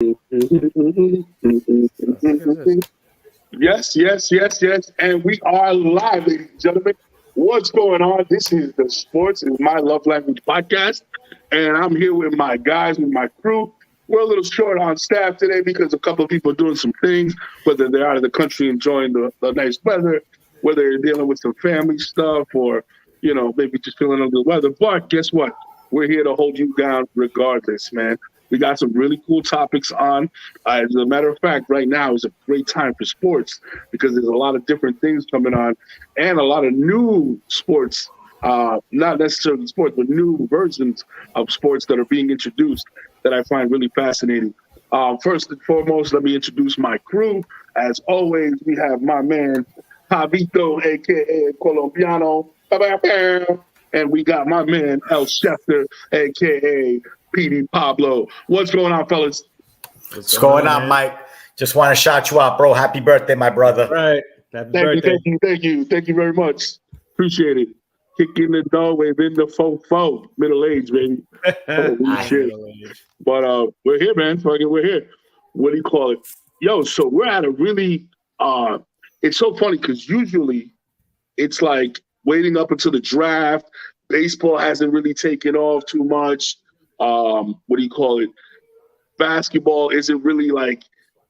Look at this. Yes, yes, yes, yes. And we are live, ladies and gentlemen. What's going on? This is the Sports is My Love Language podcast. And I'm here with my guys, with my crew. We're a little short on staff today because a couple of people are doing some things, whether they're out of the country enjoying the nice weather, whether they're dealing with some family stuff or, maybe just feeling under the weather. But guess what? We're here to hold you down regardless, man. We got some really cool topics on. As a matter of fact, right now is a great time for sports because there's a lot of different things coming on and a lot of new sports, not necessarily sports, but new versions of sports that are being introduced that I find really fascinating. First and foremost, let me introduce my crew. As always, we have my man, Javito, a.k.a. Colombiano. And we got my man, El Schefter, a.k.a. PD Pablo. What's going on, fellas? What's going on, Mike? Just want to shout you out, bro. Happy birthday, my brother. Right. Happy birthday. Thank you very much. Appreciate it. Kicking the door, waving the fofo. Middle age, baby. Holy shit. But we're here, man. Fucking we're here. What do you call it? Yo, so we're at a really it's so funny because usually it's like waiting up until the draft. Baseball hasn't really taken off too much. What do you call it? Basketball isn't really like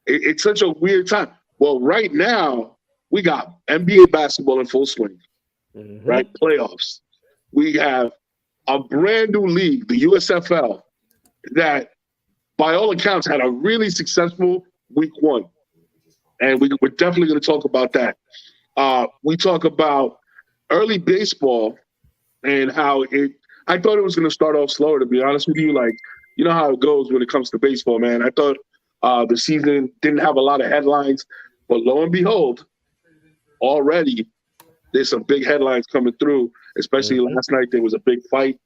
it's such a weird time. Well, right now we got NBA basketball in full swing, right? Playoffs. We have a brand new league, the USFL, that by all accounts had a really successful week one, and we're definitely going to talk about that. We talk about early baseball and how I thought it was going to start off slower, to be honest with you. Like, you know how it goes when it comes to baseball, man. I thought the season didn't have a lot of headlines, but lo and behold, already there's some big headlines coming through, especially last night there was a big fight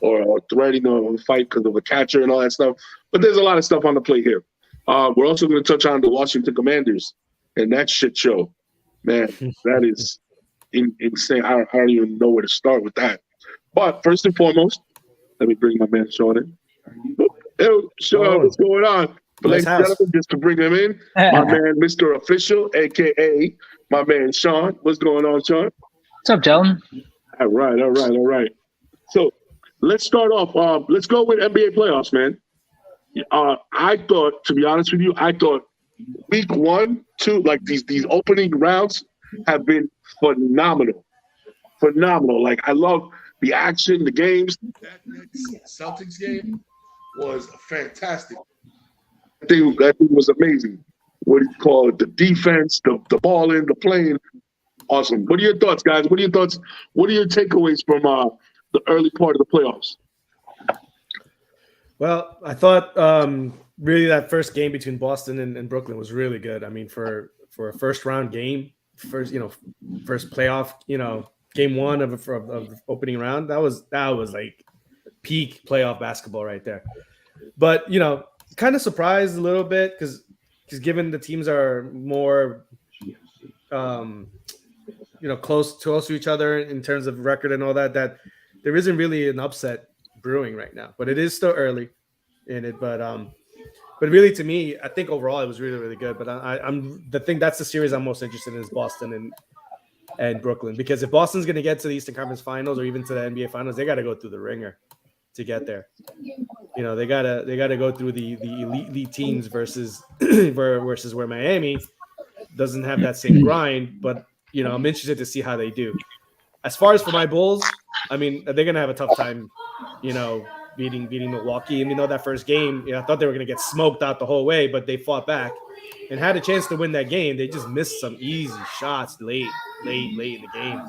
or threatening of a fight because of a catcher and all that stuff. But there's a lot of stuff on the plate here. We're also going to touch on the Washington Commanders and that shit show. Man, that is insane. I don't even know where to start with that. But first and foremost, let me bring my man Sean in. Hey, Sean, what's going on? But ladies and gentlemen, just to bring him in, my man, Mr. Official, a.k.a. my man Sean. What's going on, Sean? What's up, gentlemen? All right. So let's start off. Let's go with NBA playoffs, man. I thought, to be honest with you, week 1, 2, like these opening rounds have been phenomenal. Like, I love the action, the games. That Celtics game was fantastic. That thing was amazing. What do you call it? The defense, the balling, the playing. Awesome. What are your thoughts, guys? What are your thoughts? What are your takeaways from the early part of the playoffs? Well, I thought really that first game between Boston and Brooklyn was really good. I mean, for a first round game, first playoff, game one of opening round, that was like peak playoff basketball right there. But kind of surprised a little bit because given the teams are more close to each other in terms of record and all that there isn't really an upset brewing right now. But it is still early in it. But really, to me, I think overall it was really, really good. But that's the series I'm most interested in is Boston and Brooklyn, because if Boston's going to get to the Eastern Conference Finals or even to the NBA Finals, they got to go through the ringer to get there. They gotta go through the elite teams versus where Miami doesn't have that same grind. But I'm interested to see how they do. As far as for my Bulls, I mean, they're gonna have a tough time, beating Milwaukee. And that first game, I thought they were gonna get smoked out the whole way, but they fought back and had a chance to win that game. They just missed some easy shots late in the game,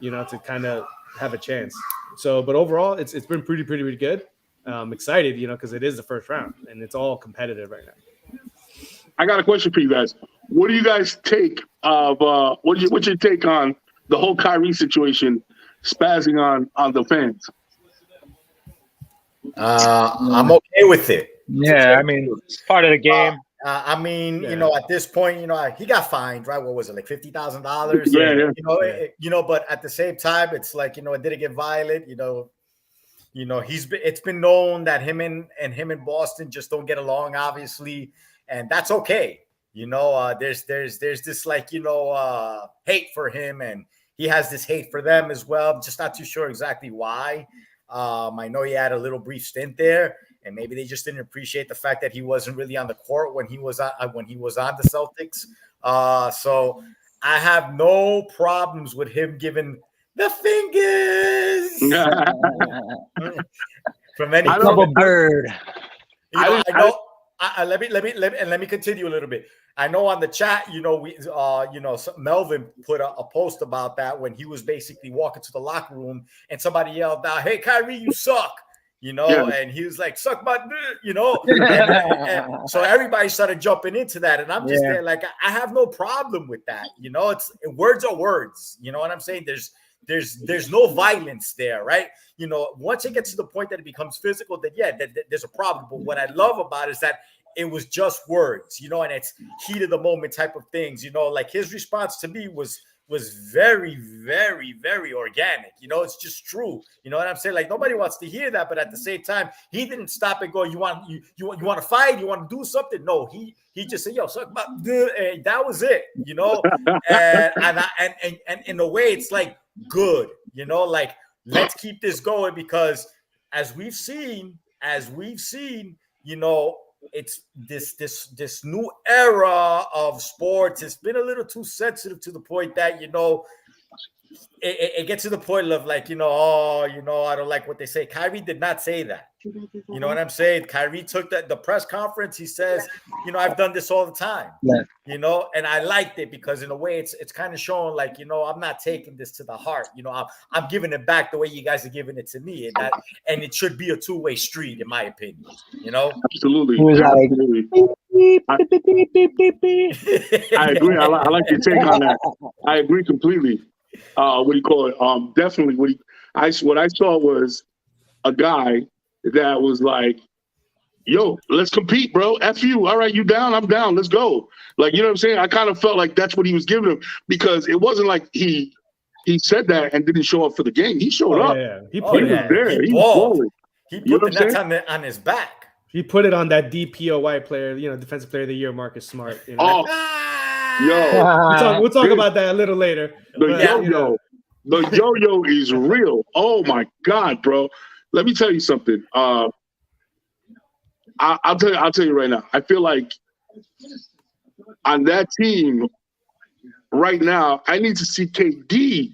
to kind of have a chance. So, but overall, it's been pretty good. I'm excited, because it is the first round and it's all competitive right now. I got a question for you guys. What do you guys take of what's your take on the whole Kyrie situation spazzing on the fans? I'm okay with it. Yeah, I mean, it's part of the game. At this point, he got fined, right? What was it, like $50,000? Yeah. But at the same time, it's like, it didn't get violent. it's been known that him and Boston just don't get along, obviously, and that's okay. There's this hate for him, and he has this hate for them as well. I'm just not too sure exactly why. I know he had a little brief stint there, and maybe they just didn't appreciate the fact that he wasn't really on the court when he was on the Celtics. So I have no problems with him giving the fingers from any bird. I know. Let me continue a little bit. I know on the chat, Melvin put a post about that when he was basically walking to the locker room and somebody yelled out, "Hey, Kyrie, you suck." And he was like, "Suck my," and so everybody started jumping into that, and I'm just there like, I have no problem with that. It's words are words. You know what I'm saying? There's no violence there, right? Once it gets to the point that it becomes physical, then there's a problem. But what I love about it is that it was just words, and it's heat of the moment type of things. Like his response to me was very, very, very organic. It's just true. You know what I'm saying? Like nobody wants to hear that, but at the same time, he didn't stop and go, "You want to fight? You want to do something?" No, he just said, "Yo, suck my," and that was it. And in a way, it's like good. Like let's keep this going, because as we've seen, it's this new era of sports. It's been a little too sensitive to the point that it gets to the point of like, I don't like what they say. Kyrie did not say that. You know what I'm saying? Kyrie took the press conference. He says, I've done this all the time. Yeah. And I liked it because in a way it's kind of showing like, I'm not taking this to the heart. I'm giving it back the way you guys are giving it to me, and it should be a two-way street, in my opinion. Absolutely. Absolutely. I agree. I like your take on that. I agree completely. What do you call it? Definitely. What I saw was a guy that was like, "Yo, let's compete, bro. F you. All right, you down? I'm down. Let's go." Like, you know what I'm saying? I kind of felt like that's what he was giving him, because it wasn't like he said that and didn't show up for the game. He showed up. Yeah. He was there. He was balling. He put the nets on his back. He put it on that DPOY player, defensive player of the year, Marcus Smart. Oh, yo. We'll talk about that a little later. The yo-yo is real. Oh my God, bro. Let me tell you something. I'll tell you right now. I feel like on that team right now, I need to see KD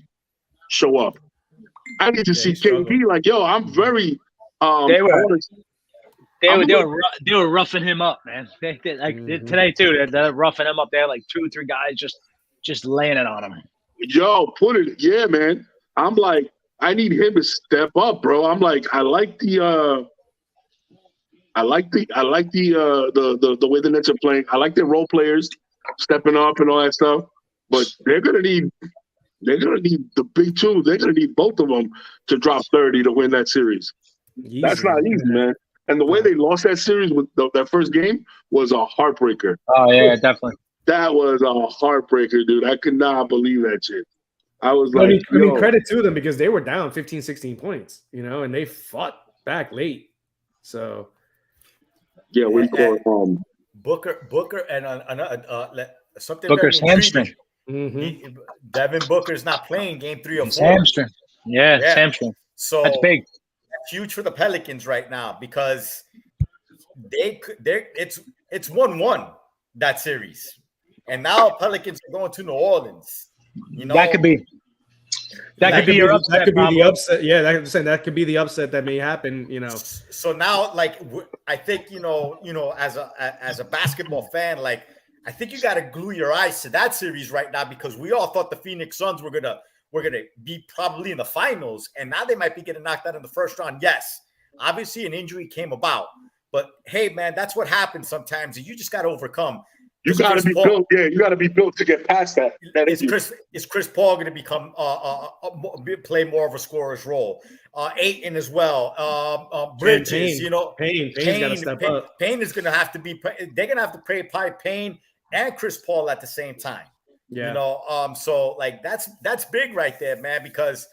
show up. I need to see KD like, yo, I'm very. They were roughing him up, man. Today too. They're roughing him up. They had like 2 or 3 guys just laying it on him. Yo, yeah, man. I'm like, I need him to step up, bro. I'm like, I like the way the Nets are playing. I like their role players stepping up and all that stuff. But they're gonna need the big two. They're gonna need both of them to drop 30 to win that series. Easy. That's not easy, man. And the way they lost that series with that first game was a heartbreaker. Oh yeah, definitely. That was a heartbreaker, dude. I could not believe that shit. I was like, I mean, credit to them, because they were down 15, 16 points, and they fought back late. So, yeah, we call Booker and something. Booker's hamstring. Mm-hmm. Devin Booker's not playing game 3 or 4. Hamstring. Yeah, hamstring. So that's big. That's huge for the Pelicans right now, because it's 1-1 that series, and now Pelicans are going to New Orleans. That could be your upset. That could be the upset. Yeah, that could be the upset that may happen. So now, like, I think as a basketball fan, like, I think you got to glue your eyes to that series right now, because we all thought the Phoenix Suns were gonna be probably in the finals, and now they might be getting knocked out in the first round. Yes, obviously an injury came about, but hey, man, that's what happens sometimes. You just got to overcome. You got to be built. Yeah, you got to be built to get past that. Is Chris Paul going to become play more of a scorer's role? Ayton as well. Bridges, Payne's got to step up. Payne is going to have to be. They're going to have to play Payne and Chris Paul at the same time. Yeah. So like that's big right there, man. Because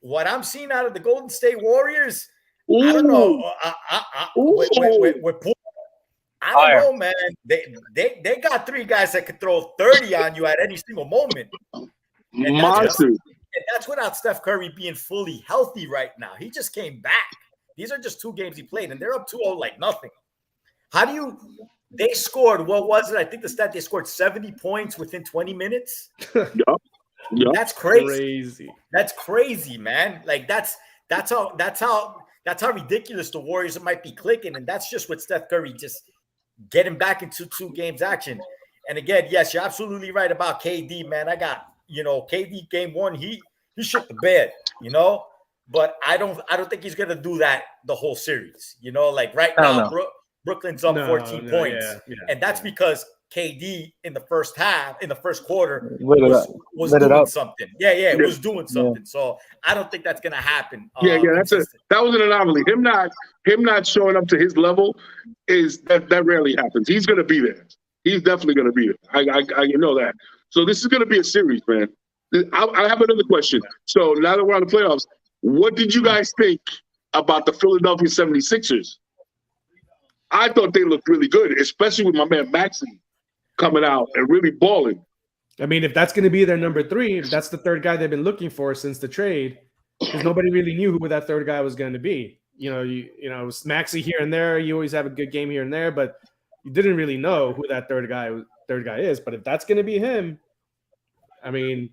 what I'm seeing out of the Golden State Warriors, I don't know. With Poole, I don't know, man. They got 3 guys that could throw 30 on you at any single moment. Monster. And that's without Steph Curry being fully healthy right now. He just came back. These are just 2 games he played, and they're up 2-0 like nothing. They scored, what was it? I think the stat, they scored 70 points within 20 minutes. Yep. That's crazy. That's crazy, man. Like that's how ridiculous the Warriors might be clicking. And that's just with Steph Curry just getting back into 2 games action. And again, yes, you're absolutely right about KD, man. I got, KD game 1, he shit the bed, but I don't think he's gonna do that the whole series. Like right now, Brooklyn's up 14 points, and that's because KD in the first quarter was doing something. It was doing something. So I don't think that's gonna happen. That was an anomaly. Him not showing up to his level that rarely happens. He's gonna be there. He's definitely gonna be there. I know that. So this is gonna be a series, man. I have another question. So now that we're on the playoffs, what did you guys think about the Philadelphia 76ers? I thought they looked really good, especially with my man Maxey coming out and really balling. I mean, if that's going to be their number 3, if that's the third guy they've been looking for since the trade, because nobody really knew who that third guy was going to be. Maxey here and there. You always have a good game here and there, but you didn't really know who that third guy is. But if that's going to be him, I mean,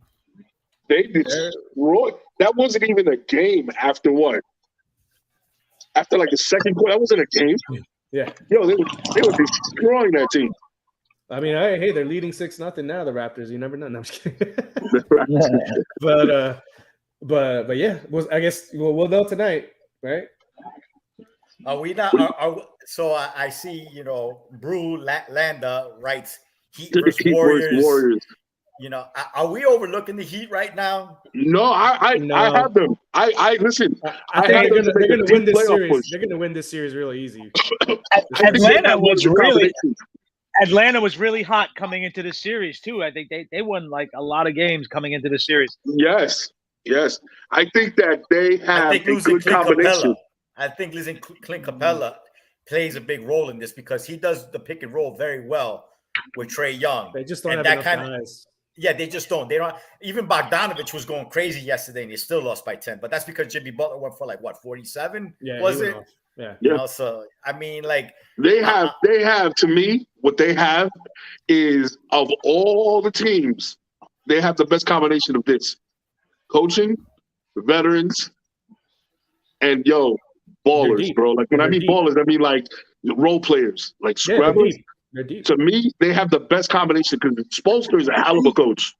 they destroyed. That wasn't even a game after what? After like the second quarter, that wasn't a game. Yeah. Yo, they were destroying that team. I mean, hey, they're leading 6-0 now. The Raptors. You never know. No, I'm just kidding. but yeah, I guess we'll know tonight, right? Are we not? So I see. Brew Landa writes Heat versus Warriors. Are we overlooking the Heat right now? No, I have them. I listen. I think they're going to win this series. Push. They're going to win this series real easy. Atlanta was really hot coming into this series too. I think they won like a lot of games coming into the series. Yes. I think that they have a good combination. I think losing Clint Capella plays a big role in this because he does the pick and roll very well with Trae Young. They just don't have enough guys. Yeah, they just don't. They don't. Even Bogdanovich was going crazy yesterday, and they still lost by 10. But that's because Jimmy Butler went for 47? Yeah, was it? Yeah. So I mean, like they have to me, what they have is of all the teams, they have the best combination of this: coaching, veterans, and ballers, bro. Like when I mean ballers, I mean like role players, like scrubbers. To me, they have the best combination because Spoelstra is a hell of a coach.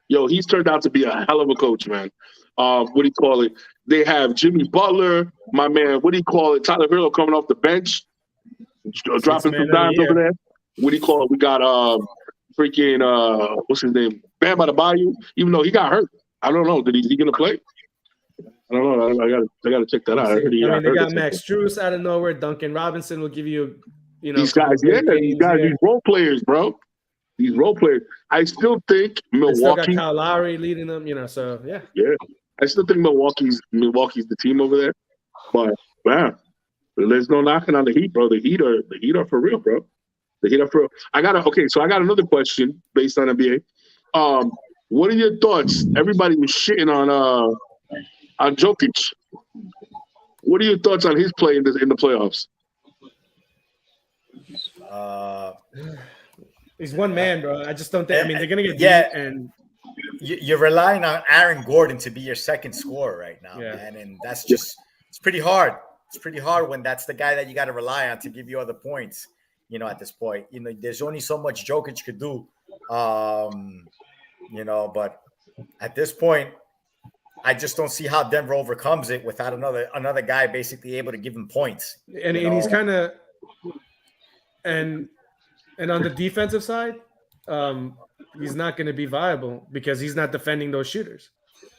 He's turned out to be a hell of a coach, man. What do you call it? They have Jimmy Butler, my man. What do you call it? Tyler Herro coming off the bench, dropping some dimes over there. What do you call it? We got what's his name? Bam Adebayo. Even though he got hurt, I don't know. Is he gonna play? I don't know. I gotta check that out. They got Max Strus out of nowhere. Duncan Robinson will give you. These guys, these role players, bro. These role players. I still think Milwaukee. Still got Kyle Lowry leading them, so yeah. Yeah, I still think Milwaukee's the team over there. But man, there's no knocking on the Heat, bro. The Heat are for real, bro. The Heat are for real. So I got another question based on NBA. What are your thoughts? Everybody was shitting on Jokic. What are your thoughts on his play in the playoffs? He's one man, bro. I just don't think. I mean, they're gonna get deep, and you're relying on Aaron Gordon to be your second scorer right now, man, and that's just it's pretty hard. It's pretty hard when that's the guy that you got to rely on to give you other points. At this point, there's only so much Jokic could do. But at this point, I just don't see how Denver overcomes it without another guy basically able to give him points. And he's kind of. And on the defensive side, he's not going to be viable because he's not defending those shooters.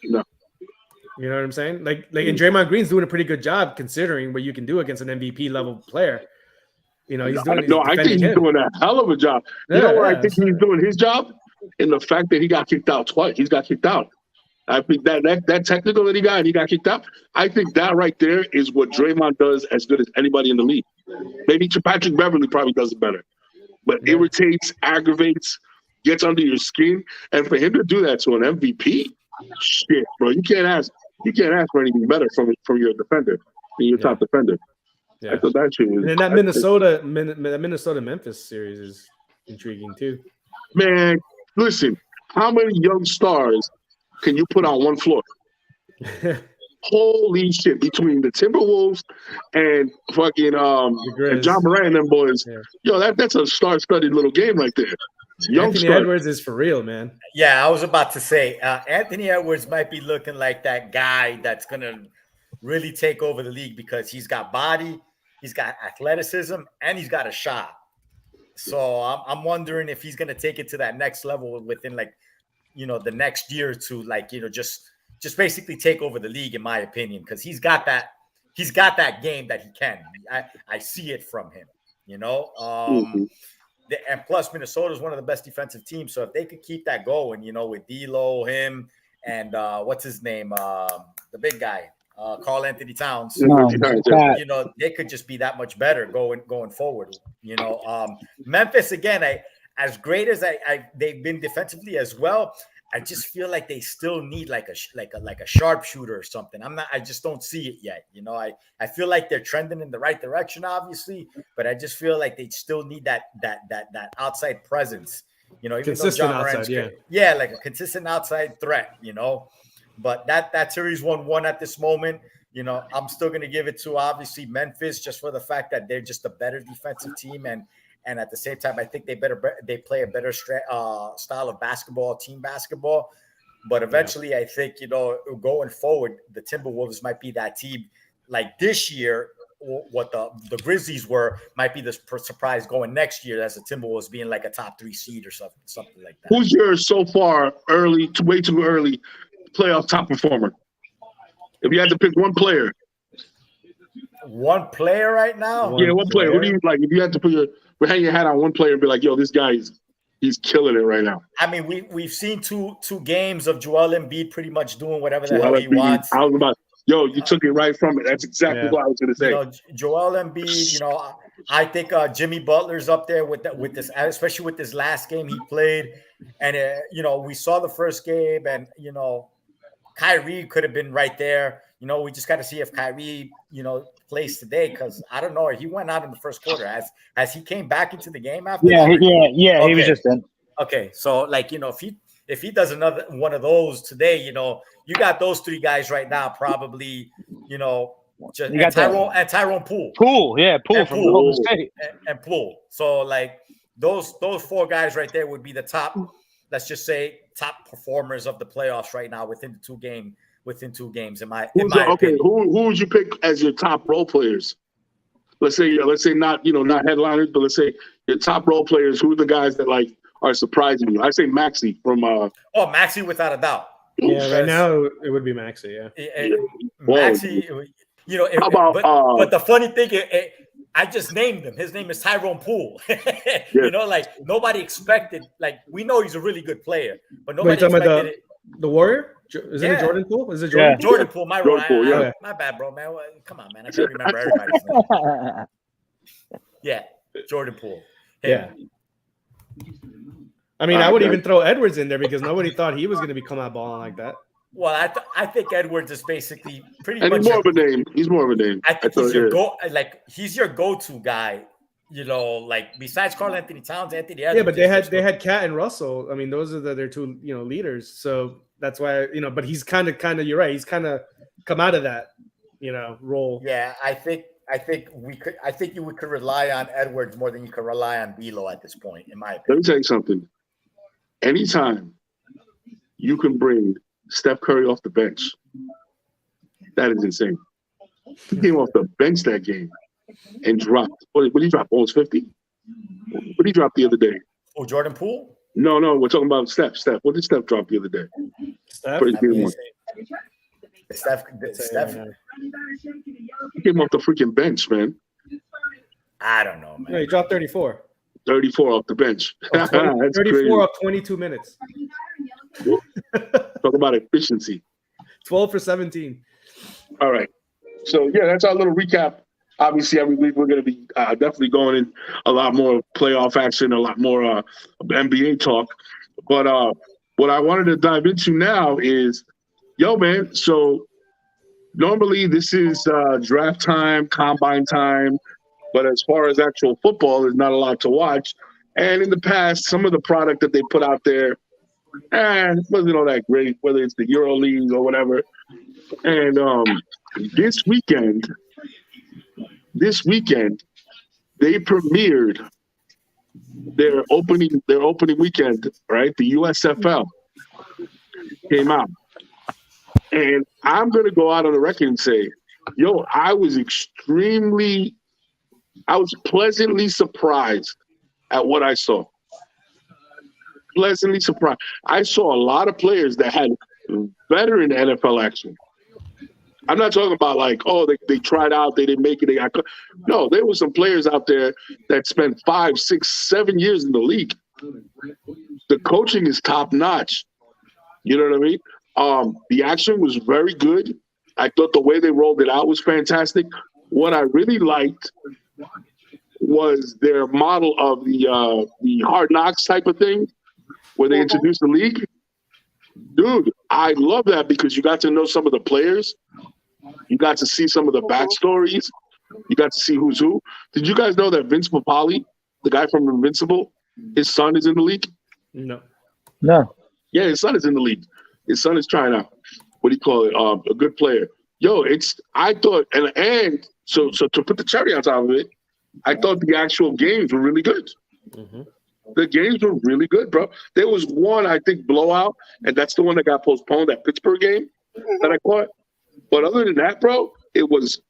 No. You know what I'm saying? Like, and Draymond Green's doing a pretty good job considering what you can do against an MVP level player. He's doing. I think he's doing a hell of a job. I think he's doing his job in the fact that he got kicked out twice. He's got kicked out. I think that technical that he got and he got kicked out. I think that right there is what Draymond does as good as anybody in the league. Maybe Patrick Beverly probably does it better, but irritates, aggravates, gets under your skin, and for him to do that to an MVP, shit, bro, you can't ask for anything better from your defender, your top defender. Yeah. I thought that shit was. And then that Minnesota Memphis series is intriguing too. Man, listen, how many young stars can you put on one floor? Holy shit! Between the Timberwolves and fucking and John Morant and them boys, yo, that's a star-studded little game right there. Anthony Edwards is for real, man. Yeah, I was about to say Anthony Edwards might be looking like that guy that's gonna really take over the league because he's got body, he's got athleticism, and he's got a shot. So I'm wondering if he's gonna take it to that next level within the next year or two, just basically take over the league, in my opinion, because he's got that game that he can. I see it from him, and plus Minnesota is one of the best defensive teams. So if they could keep that going, with D'Lo, him, and what's his name, the big guy, Karl Anthony Towns, they could just be that much better going forward. Memphis again, as great as they've been defensively as well, I just feel like they still need like a sharpshooter or something. I just don't see it yet. I feel like they're trending in the right direction, obviously, but I just feel like they still need that outside presence. Even consistent though John outside, like a consistent outside threat. But that series 1-1 at this moment. I'm still going to give it to obviously Memphis just for the fact that they're just a better defensive team and at the same time, I think they play a better style of basketball, team basketball. But eventually, I think, going forward, the Timberwolves might be that team. Like this year, what the Grizzlies were might be the surprise going next year as the Timberwolves being like a top 3 seed or something like that. Who's your so far way too early playoff top performer? If you had to pick one player. One player right now? One player. Who do you like? If you had to hang your hat on one player and be like, yo, this guy he's killing it right now. I mean, we've seen two games of Joel Embiid pretty much doing whatever the hell he wants. I was about, you took it right from it. That's exactly what I was going to say. Joel Embiid, I think Jimmy Butler's up there with this, especially with this last game he played. And, we saw the first game and, Kyrie could have been right there. We just got to see if Kyrie, plays today because I don't know. He went out in the first quarter as he came back into the game after. Okay. He was just in. Okay, so if he does another one of those today, you got those 3 guys right now probably, just Tyrone Poole. Poole from Golden State and Poole. So those 4 guys right there would be the top. Let's just say top performers of the playoffs right now within 2 games. In my opinion. Who would you pick as your top role players? Let's say not not headliners, but let's say your top role players. Who are the guys that are surprising you? I say Maxey from. Maxey without a doubt. Yeah, right now it would be Maxey. Yeah, Maxey. How about? But the funny thing is, I just named him. His name is Tyrone Poole. Nobody expected. We know he's a really good player, but nobody expected it. The Warrior? Is it Jordan Poole? Is it Jordan? Yeah. Jordan Poole. My bad, bro, man. Come on, man. I can't remember everybody's name. Yeah, Jordan Poole. Yeah. I mean, I would even throw Edwards in there because nobody thought he was going to be coming out balling like that. Well, I think Edwards is basically pretty much. He's more of a name. He's more of a name. I think he's your go-to guy. Besides Karl Anthony Towns, Anthony Edwards. Yeah, but they had Cat and Russell. I mean, those are their 2 leaders. So that's why but he's kind of you're right. He's kind of come out of that role. Yeah, I think you could rely on Edwards more than you could rely on D'Lo at this point, in my opinion. Let me tell you something. Anytime you can bring Steph Curry off the bench, that is insane. He came off the bench that game and dropped. What did he drop? Almost 50? What did he drop the other day? Oh, Jordan Poole? No, we're talking about Steph. What did Steph drop the other day? Steph? Steph. He came off the freaking bench, man. I don't know, man. No, he dropped 34. 34 off the bench. 34 of 22 minutes. Talk about efficiency. 12 for 17. All right. So, yeah, that's our little recap. Obviously, every week we're going to be definitely going in a lot more playoff action, a lot more NBA talk. But what I wanted to dive into now is, yo, man, so normally this is draft time, combine time, but as far as actual football, there's not a lot to watch. And in the past, some of the product that they put out there wasn't all that great, whether it's the EuroLeague or whatever. And this weekend, they premiered their opening weekend, right? The USFL came out. And I'm going to go out on the record and say, yo, I was pleasantly surprised at what I saw. Pleasantly surprised. I saw a lot of players that had veteran NFL action. I'm not talking about like, oh, they tried out, they didn't make it. No, there were some players out there that spent 5, 6, 7 years in the league. The coaching is top notch. You know what I mean? The action was very good. I thought the way they rolled it out was fantastic. What I really liked was their model of the Hard Knocks type of thing, where they introduced the league. Dude, I love that because you got to know some of the players. You got to see some of the backstories. You got to see who's who. Did you guys know that Vince Papale, the guy from Invincible, his son is in the league? No. Yeah, his son is in the league. His son is trying out. What do you call it? A good player. Yo, I thought, and so to put the cherry on top of it, I thought the actual games were really good. Mm-hmm. The games were really good, bro. There was one, I think, blowout, and that's the one that got postponed, that Pittsburgh game that I caught. But other than that, bro, it was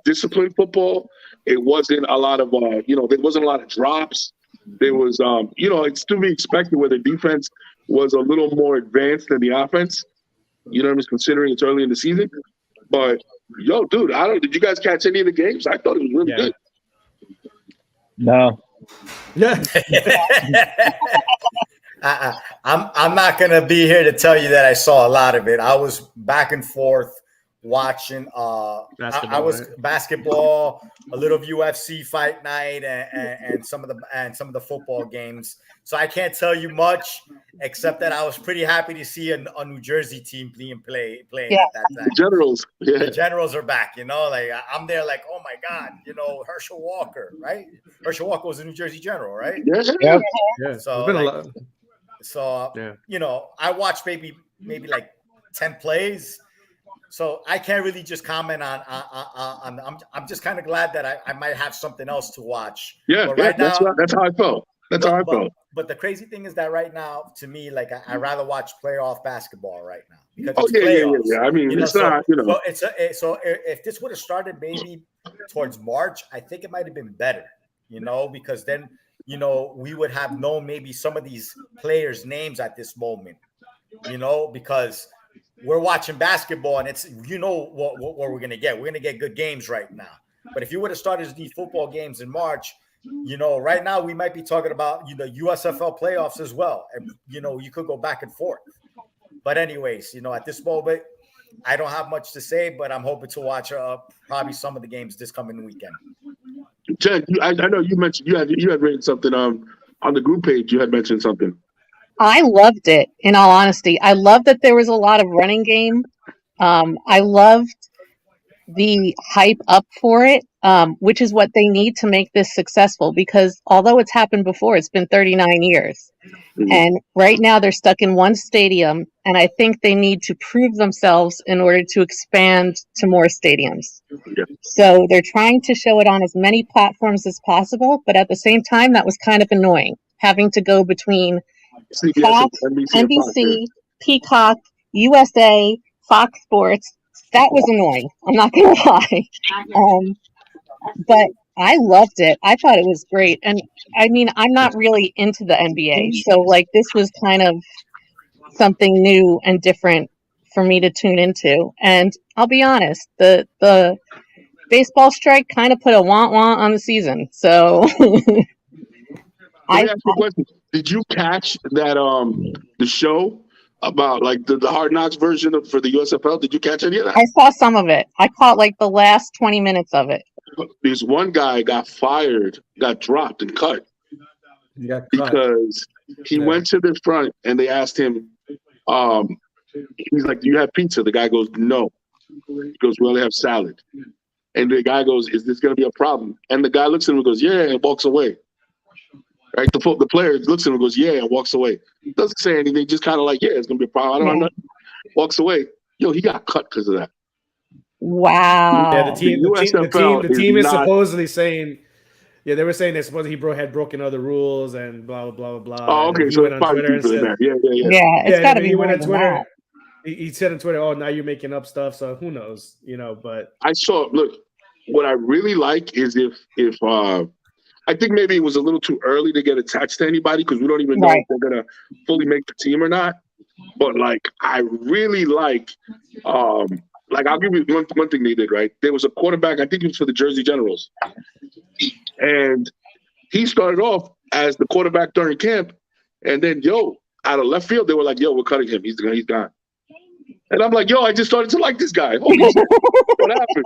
disciplined football. It wasn't a lot of there wasn't a lot of drops. There was it's to be expected where the defense was a little more advanced than the offense. You know what I mean? Considering it's early in the season. But yo, dude, did you guys catch any of the games? I thought it was really good. No. Yeah. I'm not gonna be here to tell you that I saw a lot of it. I was back and forth watching. Basketball, a little of UFC fight night, and some of the football games. So I can't tell you much, except that I was pretty happy to see a New Jersey team playing at that time. Generals, yeah. The Generals are back. Like I'm there, like, oh my God, Herschel Walker, right? Herschel Walker was a New Jersey General, right? Yeah. So been a lot. So I watched maybe like 10 plays. So I can't really just comment on I'm just kind of glad that I might have something else to watch. Yeah, but right that's now, how I felt. That's how I felt. But the crazy thing is that right now, to me, like I rather watch playoff basketball right now because yeah. I mean, it's not. So if this would have started maybe towards March, I think it might have been better. Because then we would have known maybe some of these players' names at this moment. Because we're watching basketball and it's what we're gonna get. We're gonna get good games right now. But if you would have started these football games in March, right now we might be talking about USFL playoffs as well, and you could go back and forth. But anyways, at this moment, I don't have much to say, but I'm hoping to watch probably some of the games this coming weekend. Jen, I know you mentioned you had written something on the group page. You had mentioned something. I loved it. In all honesty, I loved that there was a lot of running game. I loved the hype up for it, which is what they need to make this successful, because although it's happened before, it's been 39 years. Mm-hmm. And right now they're stuck in one stadium, and I think they need to prove themselves in order to expand to more stadiums. Yeah. So they're trying to show it on as many platforms as possible, but at the same time, that was kind of annoying, having to go between Fox, NBC, Peacock, USA, Fox Sports. That was annoying. I'm not going to lie. But I loved it. I thought it was great. And I mean, I'm not really into the NBA. So this was kind of something new and different for me to tune into. And I'll be honest, the baseball strike kind of put a want on the season. So I ask you a question. Did you catch that the show about like the Hard Knocks version for the USFL? Did you catch any of that? I saw some of it. I caught like the last 20 minutes of it. This one guy got fired, got dropped and cut You got cut. because he went to the front and they asked him, he's like, "Do you have pizza?" The guy goes, "No." He goes, "We only have salad." And the guy goes, "Is this going to be a problem?" And the guy looks at him and goes, "Yeah," and walks away. Right? The player looks at him and goes, "Yeah," and walks away. Doesn't say anything, just kind of like, "Yeah, it's going to be a problem. I don't know." Walks away. Yo, he got cut because of that. Wow. Yeah, the team is not- supposedly saying, yeah, they were saying that supposedly he had broken other rules and blah blah blah blah. Oh, okay. He So went it's on five Twitter and people in said, there. Yeah. Yeah, it's got to be he more went on than Twitter. that. He said on Twitter, "Oh, now you're making up stuff." So who knows, But I saw. Look, what I really like is if I think maybe it was a little too early to get attached to anybody because we don't even know Right. if they're gonna fully make the team or not. But like, I really like I'll give you one thing they did right. There was a quarterback. I think it was for the Jersey Generals, and he started off as the quarterback during camp, and then out of left field they were like, "Yo, we're cutting him. He's gone." And I'm like, "Yo, I just started to like this guy. Holy shit, what happened?"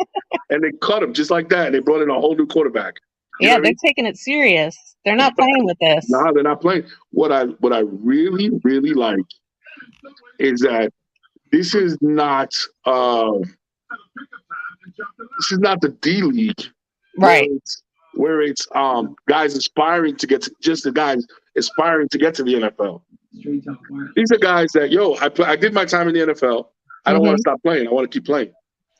And they cut him just like that, and they brought in a whole new quarterback. You know Yeah, what I they're mean? taking it serious. They're not playing with this. No, they're not playing. What I really, really like is that this is not the D League, Right. Where it's guys aspiring to get to the NFL. These are guys that I did my time in the NFL. I don't want to stop playing. I want to keep playing.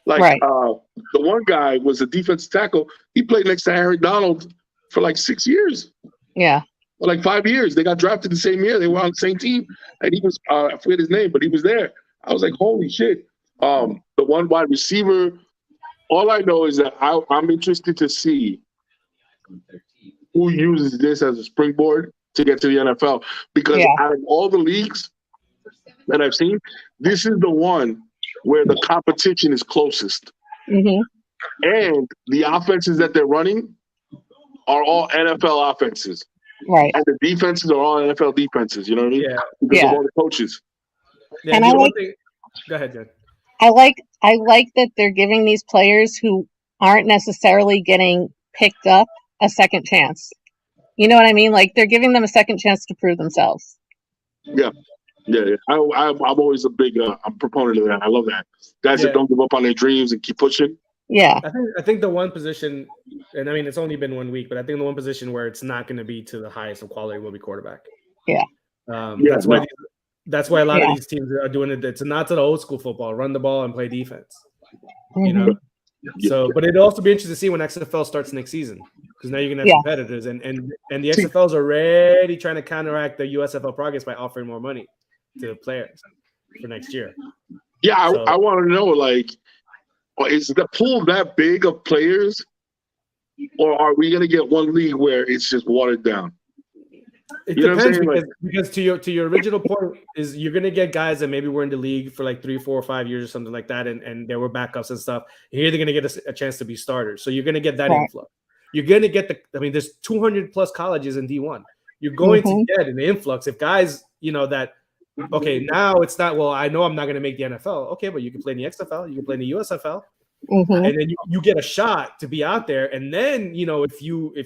Like Right. The one guy was a defensive tackle. He played next to Aaron Donald for like 6 years. Yeah. Or like 5 years. They got drafted the same year. They were on the same team. And he was, I forget his name, but he was there. I was like, holy shit. The one wide receiver, all I know is that I'm interested to see who uses this as a springboard to get to the NFL. Because out of all the leagues that I've seen, this is the one where the competition is closest. Mm-hmm. And the offenses that they're running are all NFL offenses. Right. And the defenses are all NFL defenses. You know what I mean? Yeah. Because of all the coaches. Yeah, And I like. Go ahead, Jen. I like that they're giving these players who aren't necessarily getting picked up a second chance. You know what I mean? Like they're giving them a second chance to prove themselves. Yeah. I'm always a big I'm proponent of that. I love that. Guys that don't give up on their dreams and keep pushing. Yeah. I think the one position, and I mean it's only been 1 week, but I think the one position where it's not going to be to the highest of quality will be quarterback. Yeah. That's why a lot of these teams are doing it. It's not to the old school football, run the ball and play defense. Mm-hmm. You know. So, but it'd also be interesting to see when XFL starts next season because now you're gonna have competitors, and the XFL is already trying to counteract the USFL progress by offering more money to the players for next year. Yeah, I want to know, like, is the pool that big of players, or are we gonna get one league where it's just watered down? It depends because to your original point is you're gonna get guys that maybe were in the league for like 3, 4, or 5 years or something like that, and they were backups and stuff. Here they're gonna get a chance to be starters, so you're gonna get that influx. You're gonna get there's 200 plus colleges in D1. You're going to get an influx if guys, that okay, now it's not. Well, I know I'm not gonna make the NFL. Okay, but you can play in the XFL, you can play in the USFL, and then you get a shot to be out there. And then if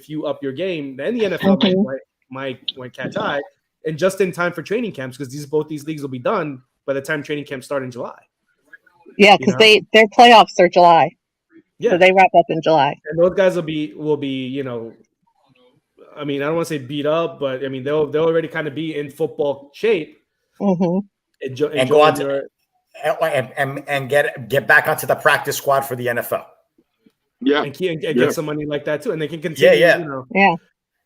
you up your game, then the NFL might catch eye, and just in time for training camps because both these leagues will be done by the time training camps start in July. Yeah, because their playoffs are July. Yeah, so they wrap up in July. And those guys will be I mean, I don't want to say beat up, but I mean they'll already kind of be in football shape. Mm-hmm. And go on to and get back onto the practice squad for the NFL. Yeah, and get some money like that too, and they can continue.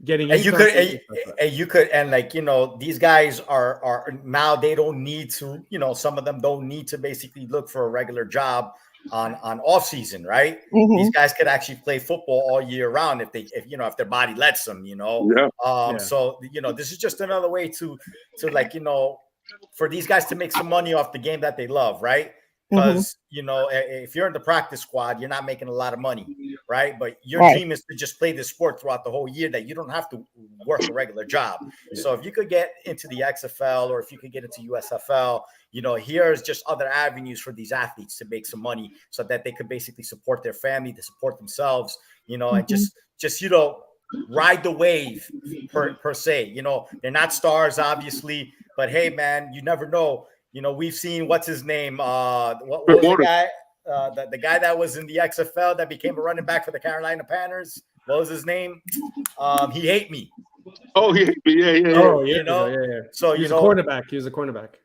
Getting and you could these guys are now they don't need to some of them don't need to basically look for a regular job on off season, right? Mm-hmm. These guys could actually play football all year round if their body lets them, So this is just another way to for these guys to make some money off the game that they love, right? because if you're in the practice squad, you're not making a lot of money, right? But your dream is to just play this sport throughout the whole year, that you don't have to work a regular job. So if you could get into the XFL, or if you could get into USFL, here's just other avenues for these athletes to make some money, so that they could basically support their family, to support themselves, and just ride the wave per se. They're not stars, obviously, but hey, man, you never know. We've seen, what's his name? What was the guy? The guy that was in the XFL that became a running back for the Carolina Panthers. What was his name? He hate me. Oh, he hate me. Yeah. Oh, yeah. So he was a cornerback. He was a cornerback.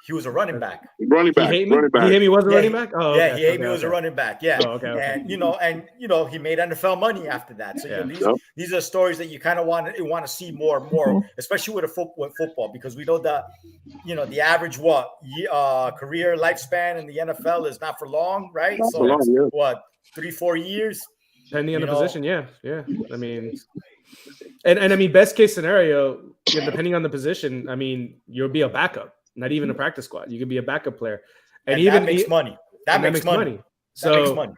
He was a running back. Running back. He hate me was a running back? Oh, okay. He hate me was a running back. Yeah. Oh, okay. And he made NFL money after that. So these are stories that you kind of want to see more and more, especially with football, because we know that the average career lifespan in the NFL is not for long, right? Not so for long, what, 3-4 years? Depending on the position, yeah. I mean, and I mean, best case scenario, depending on the position, I mean, you'll be a backup. Not even a practice squad. You could be a backup player, and even that makes money. That makes money. So, that makes money.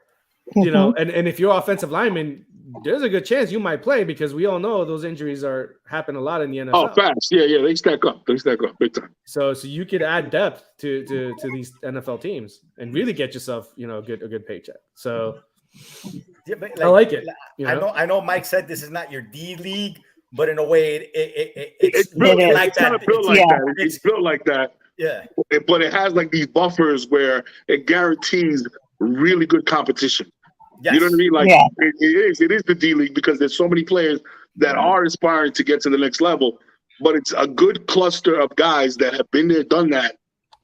And if you're offensive lineman, there's a good chance you might play, because we all know those injuries happen a lot in the NFL. Oh, fast. Yeah. They stack up big time. So you could add depth to these NFL teams and really get yourself, a good paycheck. So I like it. I know Mike said this is not your D league, but in a way, it's built like that. It's built like that. Yeah. But it has like these buffers where it guarantees really good competition. Yes. You know what I mean? Like it is the D League, because there's so many players that are aspiring to get to the next level. But it's a good cluster of guys that have been there, done that.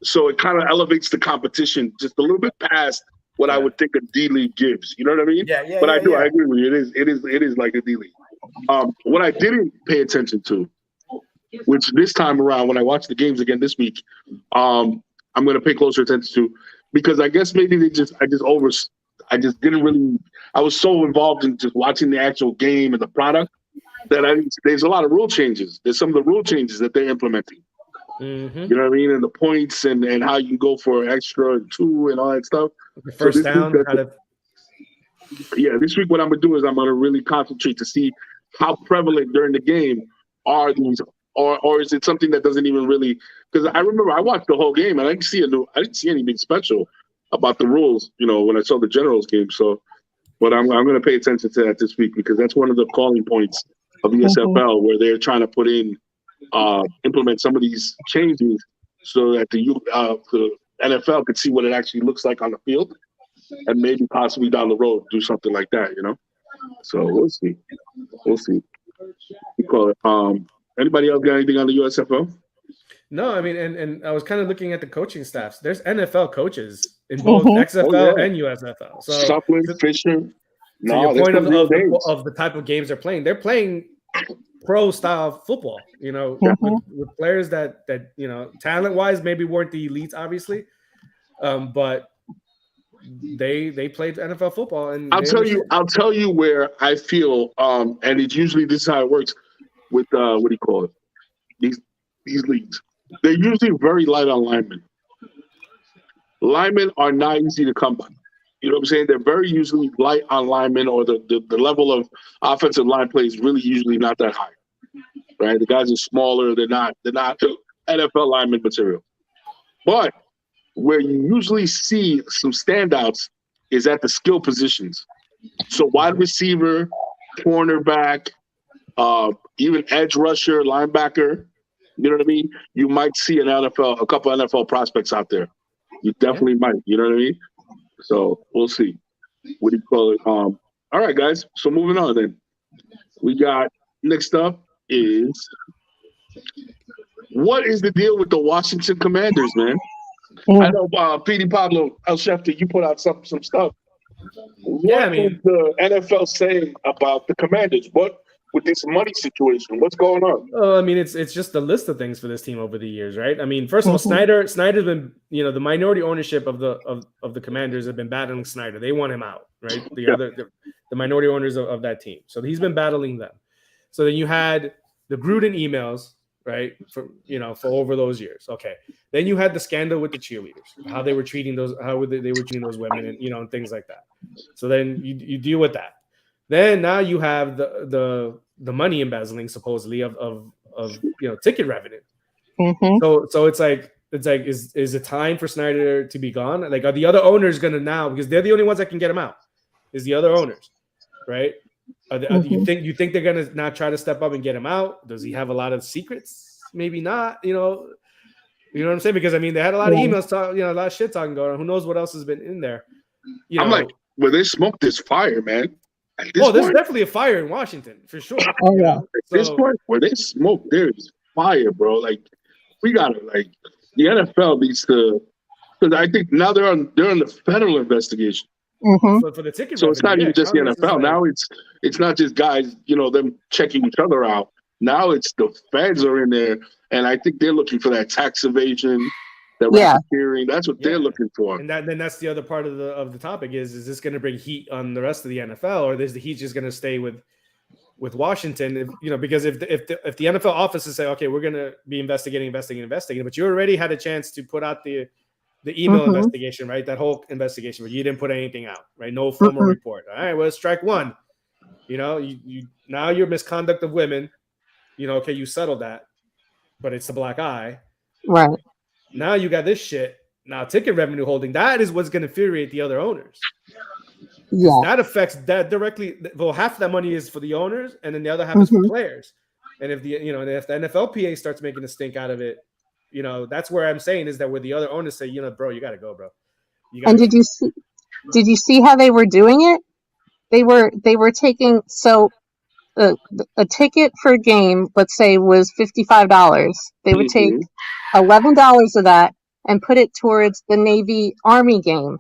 So it kind of elevates the competition just a little bit past what I would think a D League gives. You know what I mean? Yeah. But I agree with you. It is like a D League. What I didn't pay attention to, which this time around when I watched the games again this week, I'm going to pay closer attention to, because I guess maybe I was so involved in just watching the actual game and the product that there's a lot of rule changes. There's some of the rule changes that they're implementing. Mm-hmm. You know what I mean? And the points and how you can go for extra and 2 and all that stuff. The first down. This week what I'm going to do is I'm going to really concentrate to see how prevalent during the game are these, or is it something that doesn't even really, because I remember I watched the whole game and I didn't see anything special about the rules, when I saw the Generals game. So, but I'm going to pay attention to that this week, because that's one of the calling points of the USFL, where they're trying to implement some of these changes so that the NFL could see what it actually looks like on the field, and maybe possibly down the road do something like that, So we'll see. We call it. Anybody else got anything on the USFL? No, I mean, and I was kind of looking at the coaching staffs. There's NFL coaches in both XFL and USFL. So Supplin, Fisher. Your point of the type of games they're playing pro style football. With players that talent wise maybe weren't the elites, obviously, but they played NFL football. And I'll tell you where I feel, and it's usually this is how it works with what do you call it? These leagues. They're usually very light on linemen. Linemen are not easy to come by. You know what I'm saying? They're very usually light on linemen, or the level of offensive line play is really usually not that high. Right? The guys are smaller. They're not NFL lineman material. But where you usually see some standouts is at the skill positions. So wide receiver, cornerback, even edge rusher, linebacker. You know what I mean? You might see a couple NFL prospects out there. You definitely might. You know what I mean? So we'll see. What do you call it? All right, guys. So moving on then. We got next up is, what is the deal with the Washington Commanders, man? I know Petey Pablo El Shefty, you put out some stuff. What is the NFL saying about the Commanders? What with this money situation? What's going on? I mean, it's just a list of things for this team over the years, right? I mean, first of all, Snyder's been, the minority ownership of the Commanders have been battling Snyder. They want him out, right? The minority owners of that team. So he's been battling them. So then you had the Gruden emails, right? For over those years. Okay. Then you had the scandal with the cheerleaders, how they were treating those, they were treating those women, and and things like that. So then you deal with that. Then now you have the money embezzling supposedly of ticket revenue. Mm-hmm. So it's like is it time for Snyder to be gone? Like, are the other owners gonna now, because they're the only ones that can get him out? Is the other owners, right? You think they're gonna not try to step up and get him out? Does he have a lot of secrets? Maybe not. You know what I'm saying? Because I mean, they had a lot of emails, a lot of shit talking going on. Who knows what else has been in there? I'm like, well, they smoked this fire, man. There's definitely a fire in Washington for sure. Oh yeah. At this point, where they smoke, there's fire, bro. Like, we gotta, like, the NFL needs to, because I think now they're on the federal investigation. Mm-hmm. For the ticket, so it's not even just the NFL. Like, now it's not just guys, them checking each other out. Now it's the feds are in there, and I think they're looking for that tax evasion, that racketeering. That's what they're looking for. And then that's the other part of the topic is this going to bring heat on the rest of the NFL, or is the heat just going to stay with Washington? Because if the NFL offices say, okay, we're going to be investigating, but you already had a chance to put out the email investigation, right? That whole investigation, but you didn't put anything out, right? No formal report. All right, well, strike one. You now your misconduct of women. Okay, you settled that, but it's a black eye. Right. Now you got this shit. Now ticket revenue holding, that is what's going to infuriate the other owners. Yeah. That affects that directly. Well, half of that money is for the owners, and then the other half is for players. And if if the NFLPA starts making a stink out of it, that's where I'm saying is that where the other owners say, bro, you got to go, bro. And did you see how they were doing it? They were taking, so a ticket for a game, let's say, was $55. They would take $11 of that and put it towards the Navy Army game.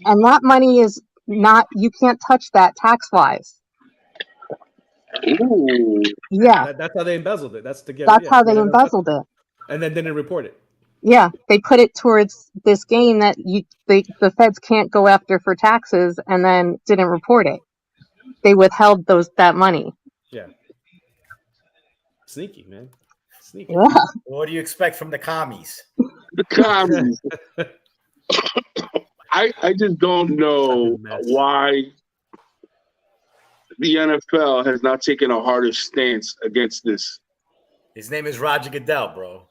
And that money is not, you can't touch that tax wise. Ooh. Yeah. That's how they embezzled it. That's how they embezzled it. And then didn't report it. Yeah, they put it towards this game that the feds can't go after for taxes, and then didn't report it. They withheld that money. Yeah. Sneaky, man. Sneaky. Yeah. What do you expect from the commies? The commies. I just don't know why the NFL has not taken a harder stance against this. His name is Roger Goodell, bro.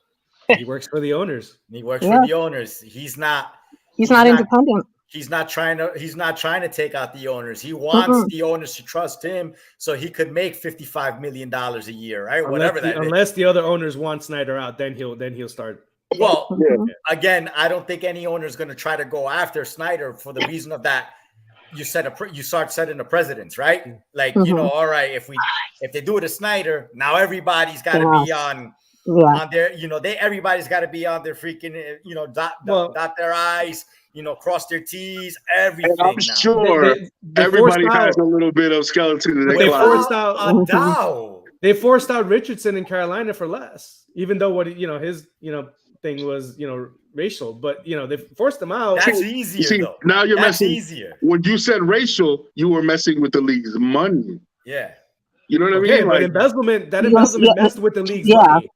He works for the owners. He works for the owners. He's not independent. He's not trying to take out the owners. He wants the owners to trust him so he could make $55 million a year, right? Unless the other owners want Snyder out, then he'll start. Well, again, I don't think any owner is going to try to go after Snyder for the reason of that. You start setting the precedents, right? Like, all right, if they do it to Snyder, now everybody's got to be on their, everybody's got to be on their freaking, dot their I's, cross their T's, everything. And I'm sure everybody has a little bit of skeleton in their closet. They forced out Richardson in Carolina for less, even though his thing was racial, but they forced him out. That's easier. Though. Now you're That's messing. Easier. When you said racial, you were messing with the league's money. Yeah. You know what I mean? But embezzlement messed with the league's money.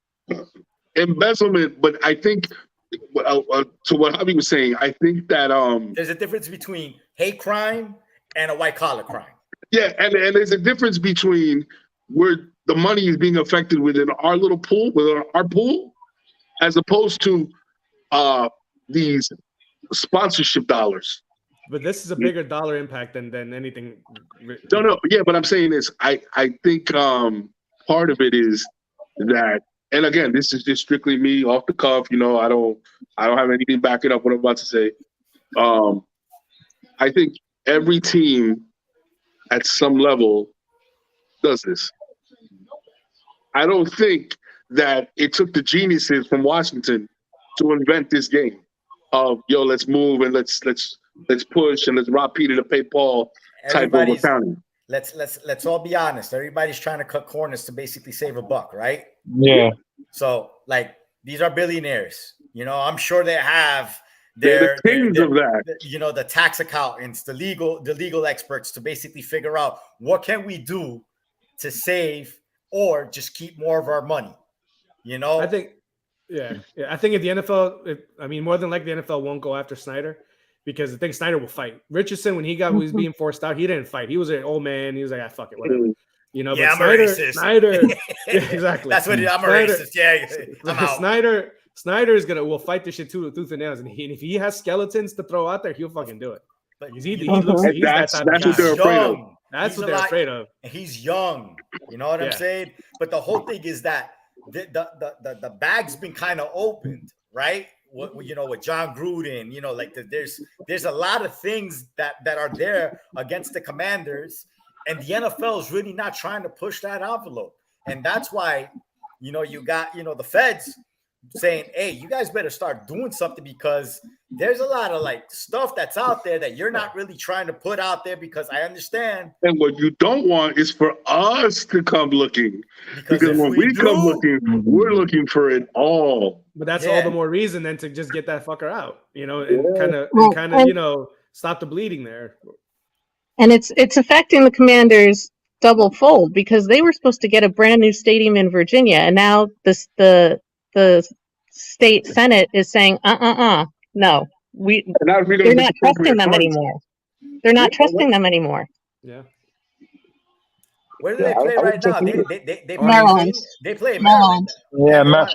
Embezzlement, but I think to what Javi was saying, I think that there's a difference between hate crime and a white collar crime. Yeah, and there's a difference between where the money is being affected within our little pool, within our pool, as opposed to these sponsorship dollars. But this is a bigger dollar impact than anything. No, yeah, but I'm saying this. I think part of it is that, and again, this is just strictly me off the cuff. I don't have anything backing up what I'm about to say. I think every team at some level does this. I don't think that it took the geniuses from Washington to invent this game of let's move and let's push and let's rob Peter to pay Paul type of accounting. Let's all be honest. Everybody's trying to cut corners to basically save a buck, right? Yeah. So these are billionaires. I'm sure they have they're the kings of that. The tax accountants, the legal experts to basically figure out what can we do to save or just keep more of our money. You know, I think, I think if the NFL, more than likely the NFL won't go after Snyder because I think Snyder will fight. Richardson, when he was being forced out, he didn't fight. He was an old man. He was like, fuck it, whatever. You know, yeah, but I'm a racist. Snyder, yeah, exactly. That's what I'm a racist. Yeah, I'm out. Snyder will fight this shit tooth and nails, and if he has skeletons to throw out there, he'll fucking do it. But He's that type that's of what guy. they're afraid of. That's what they're afraid of. He's young. You know what I'm saying? But the whole thing is that the bag's been kind of opened, right? With John Gruden, like there's a lot of things that are there against the Commanders, and the NFL is really not trying to push that envelope, and that's why you got the feds saying, hey, you guys better start doing something because there's a lot of like stuff that's out there that you're not really trying to put out there, because I understand. And what you don't want is for us to come looking, because when we come looking, we're looking for it all. But that's all the more reason then to just get that fucker out, and kind of stop the bleeding there. And it's affecting the Commanders double fold because they were supposed to get a brand new stadium in Virginia, and now the state Senate is saying, no, they're not trusting them anymore. They're not trusting them anymore. Yeah. Where do they play right now? They Maryland. They play Maryland. Yeah,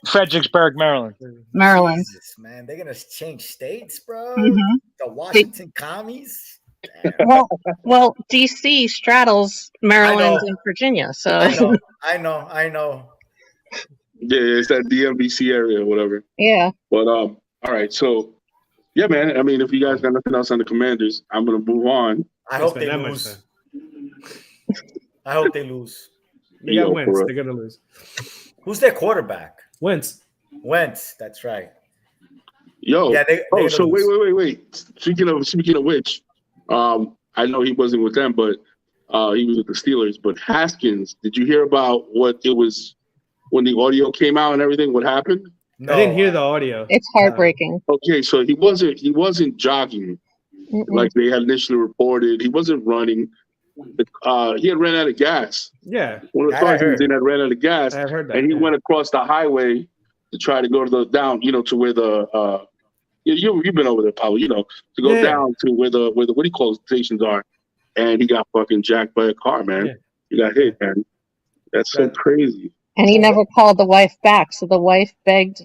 Fredericksburg, Maryland. Maryland. Jesus, man, they're gonna change states, bro. Mm-hmm. The Washington commies. Well, DC straddles Maryland and Virginia, so I know. Yeah, it's that DMVC area or whatever. Yeah. But all right, so yeah, man. If you guys got nothing else on the Commanders, I'm gonna move on. I hope they lose. I hope they lose. They got Wentz. They're gonna lose. Who's their quarterback? Wentz. That's right. Yo. Yeah, so wait. Speaking of which, I know he wasn't with them, but he was with the Steelers. But Haskins, did you hear about what it was when the audio came out and everything? What happened? No, I didn't hear the audio. It's heartbreaking. Okay, so he wasn't jogging like they had initially reported. He wasn't running. He had ran out of gas. Yeah. One of the sergeants had ran out of gas. I heard that. And he went across the highway to try to go to to where the you've been over there, Paulo, to go down to where the what do you call stations are. And he got fucking jacked by a car, man. Yeah. He got hit, man. That's so crazy. And he never called the wife back, so the wife begged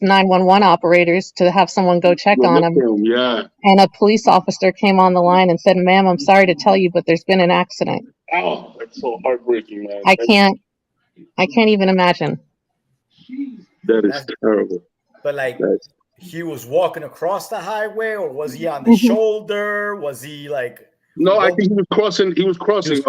911 operators to have someone go check on him. Yeah. And a police officer came on the line and said, "Ma'am, I'm sorry to tell you, but there's been an accident." Oh, that's so heartbreaking, man. I can't even imagine. That is terrible. But he was walking across the highway, or was he on the shoulder? Was he like? No, I think he was crossing. He was crossing.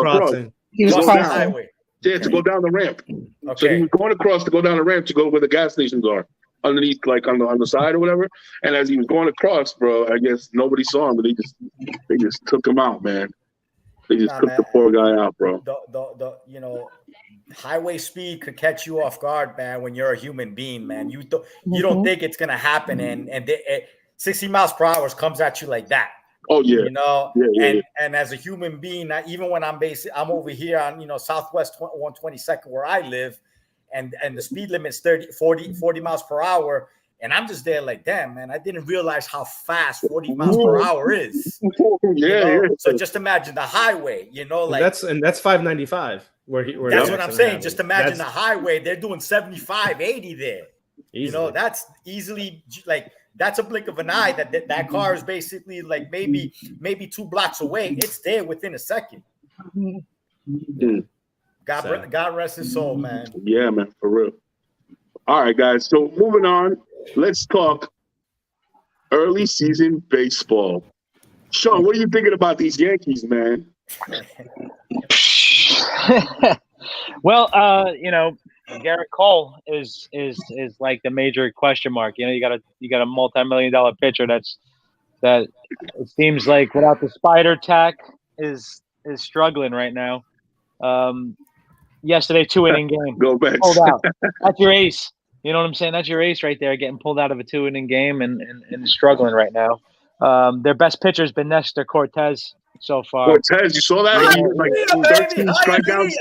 He was crossing the highway. Yeah, to go down the ramp. Okay. So he was going across to go down the ramp to go where the gas stations are, underneath, like on the side or whatever. And as he was going across, bro, I guess nobody saw him, but they just took him out, man. They just took the poor guy out, bro. The highway speed could catch you off guard, man. When you're a human being, man, you don't think it's gonna happen, and 60 miles per hour comes at you like that. Oh yeah, and as a human being, even when I'm over here on Southwest 122nd where I live, and the speed limit's 40 miles per hour, and I'm just there like, damn, man, I didn't realize how fast 40 miles per hour is. So just imagine the highway, that's 595 where that's what I'm saying. Just imagine the highway, they're doing 75, 80 there. Easily. That's easily that's a blink of an eye that car is basically like maybe 2 blocks away. It's there within a second. God rest his soul, man. Yeah, man, for real. All right, guys. So moving on, let's talk early season baseball. Sean, what are you thinking about these Yankees, man? Well, Garrett Cole is like the major question mark. You got a multi-million-dollar pitcher that it seems like without the spider tack is struggling right now. Yesterday 2-inning game. Go back. Pulled out. That's your ace. You know what I'm saying? That's your ace right there, getting pulled out of a 2-inning game and struggling right now. Their best pitcher has been Nestor Cortez so far. Cortez, you saw that? He was like 13 strikeouts.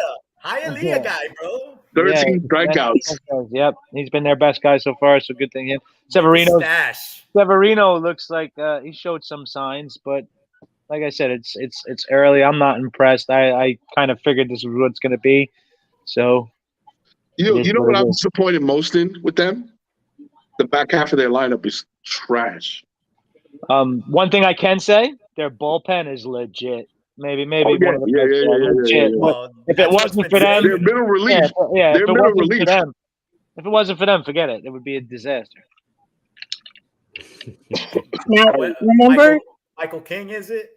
Hialeah guy, bro. 13 strikeouts. Yep, he's been their best guy so far. So good thing him. Severino looks like he showed some signs, but like I said, it's early. I'm not impressed. I kind of figured this was what it's going to be. So, you know what I'm disappointed most in with them? The back half of their lineup is trash. One thing I can say, their bullpen is legit. Maybe one of the best. Yeah. Well, if it wasn't for them, their middle relief. If it wasn't for them, forget it. It would be a disaster. Now, remember Michael King, is it?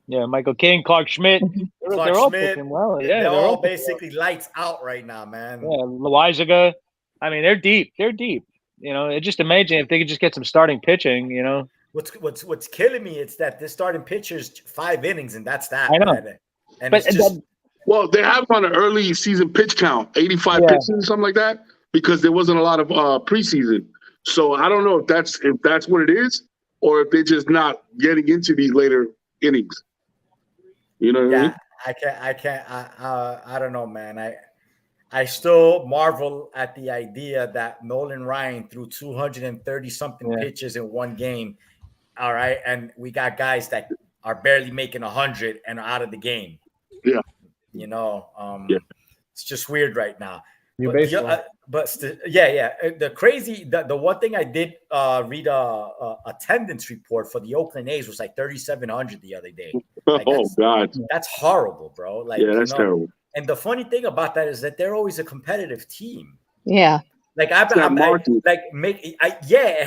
Yeah, Michael King, Clark Schmidt. They're all pitching well. Yeah, they're all basically lights out right now, man. Yeah, Loizaga. I mean, they're deep. You know, it's just amazing if they could just get some starting pitching. You know, what's killing me is that this starting pitcher's 5 innings, and that's that. I know. Man. And it's just well, they have on an early season pitch count, 85 pitches, something like that, because there wasn't a lot of preseason. So I don't know if that's what it is, or if they're just not getting into these later innings. You know what I mean? I don't know, man. I still marvel at the idea that Nolan Ryan threw 230 something pitches in one game. All right. And we got guys that are barely making 100 and are out of the game. Yeah. You know, it's just weird right now. The one thing I did read a attendance report for the Oakland A's was like 3,700 the other day. Like, God, that's horrible, bro. Like, that's terrible. And the funny thing about that is that they're always a competitive team. Yeah. Like it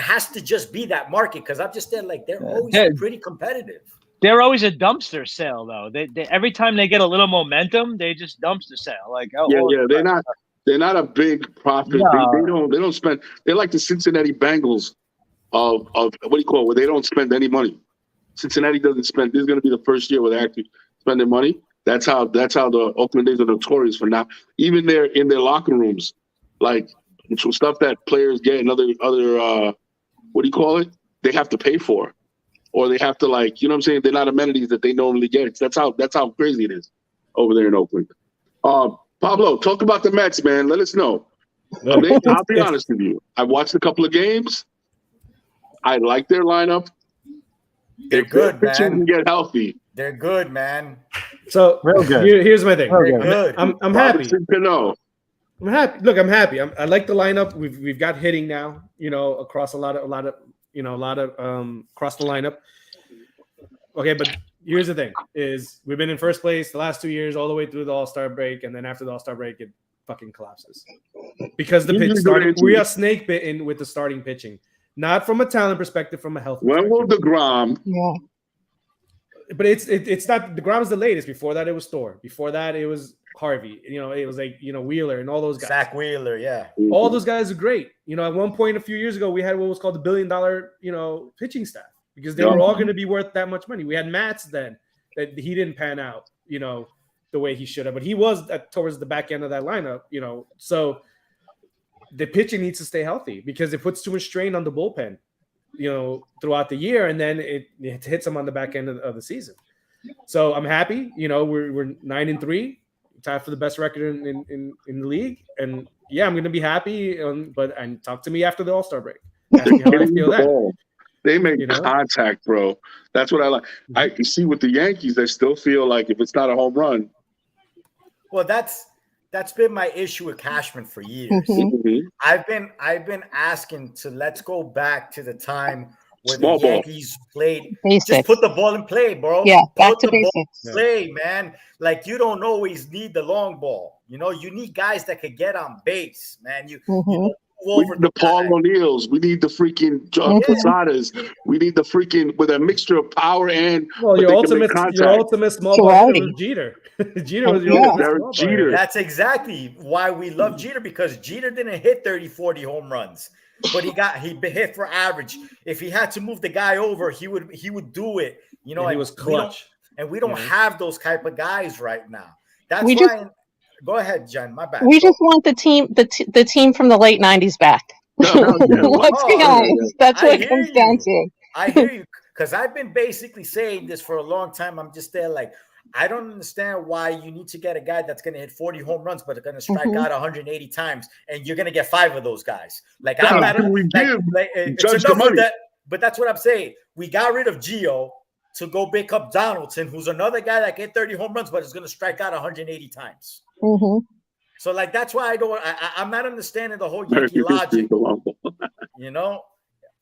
has to just be that market because I'm just there. Like they're always pretty competitive. They're always a dumpster sale, though. They every time they get a little momentum, they just dumpster sale. Like they're not a big profit. No. They don't spend. They're like the Cincinnati Bengals of what do you call it? Where they don't spend any money. Cincinnati doesn't spend. This is going to be the first year where they actually spend their money. That's how the Oakland A's are notorious for now. Even in their locker rooms, like stuff that players get and other what do you call it? They have to pay for, or they have to you know what I'm saying? They're not amenities that they normally get. That's how crazy it is over there in Oakland. Pablo, talk about the Mets, man. Let us know. I'll be honest with you. I watched a couple of games. I like their lineup. They're good, man. Can get healthy. They're good, man. So real good. Here's my thing. Good. I'm happy. I'm happy. Look, I'm happy. I like the lineup. We've got hitting now. You know, across a lot of across the lineup. Okay, but here's the thing: is we've been in first place the last 2 years, all the way through the All-Star break, and then after the All-Star break, it fucking collapses because the pitch started. We are snake bitten with the starting pitching, not from a talent perspective, from a health. When will DeGrom? Yeah. But it's not DeGrom's the latest. Before that, it was Thor. Before that, it was Harvey. You know, it was Wheeler and all those guys. Zach Wheeler, yeah. All those guys are great. You know, at one point a few years ago, we had what was called the $1 billion, pitching staff because they were all going to be worth that much money. We had Matz then that he didn't pan out, the way he should have, but he was towards the back end of that lineup, So the pitching needs to stay healthy because it puts too much strain on the bullpen, throughout the year, and then it hits them on the back end of the season. So I'm happy. We're 9-3, tied for the best record in the league, and I'm going to be happy. But talk to me after the All-Star break. Ask me how I feel then. They make contact, bro. That's what I like. I can see with the Yankees, they still feel like if it's not a home run. Well, that's been my issue with Cashman for years. Mm-hmm. I've been asking to let's go back to the time where Small the Yankees played. Basics. Just put the ball in play, bro. Yeah, back put to the basics. ball in play, man. Like you don't always need the long ball. You need guys that could get on base, man. We need the Paul O'Neills. We need the freaking Posadas. We need the freaking with a mixture of power and your ultimate small ball was Jeter. Jeter was your ultimate Jeter. That's exactly why we love Jeter because Jeter didn't hit 30, 40 home runs, but he hit for average. If he had to move the guy over, he would do it. He was clutch. We don't have those type of guys right now. That's why. Go ahead, Jen. My bad. We just want the team from the late '90s back. Let's be honest. That's what it comes down to. I hear you because I've been basically saying this for a long time. I'm just there like I don't understand why you need to get a guy that's going to hit 40 home runs, but going to strike out 180 times, and you're going to get 5 of those guys. Like, That's I'm not who we give it's Judge the enough with money. that. But that's what I'm saying. We got rid of Gio to go pick up Donaldson, who's another guy that can hit 30 home runs, but is going to strike out 180 times. So, like, that's why I'm not understanding the whole Yankee logic, you know.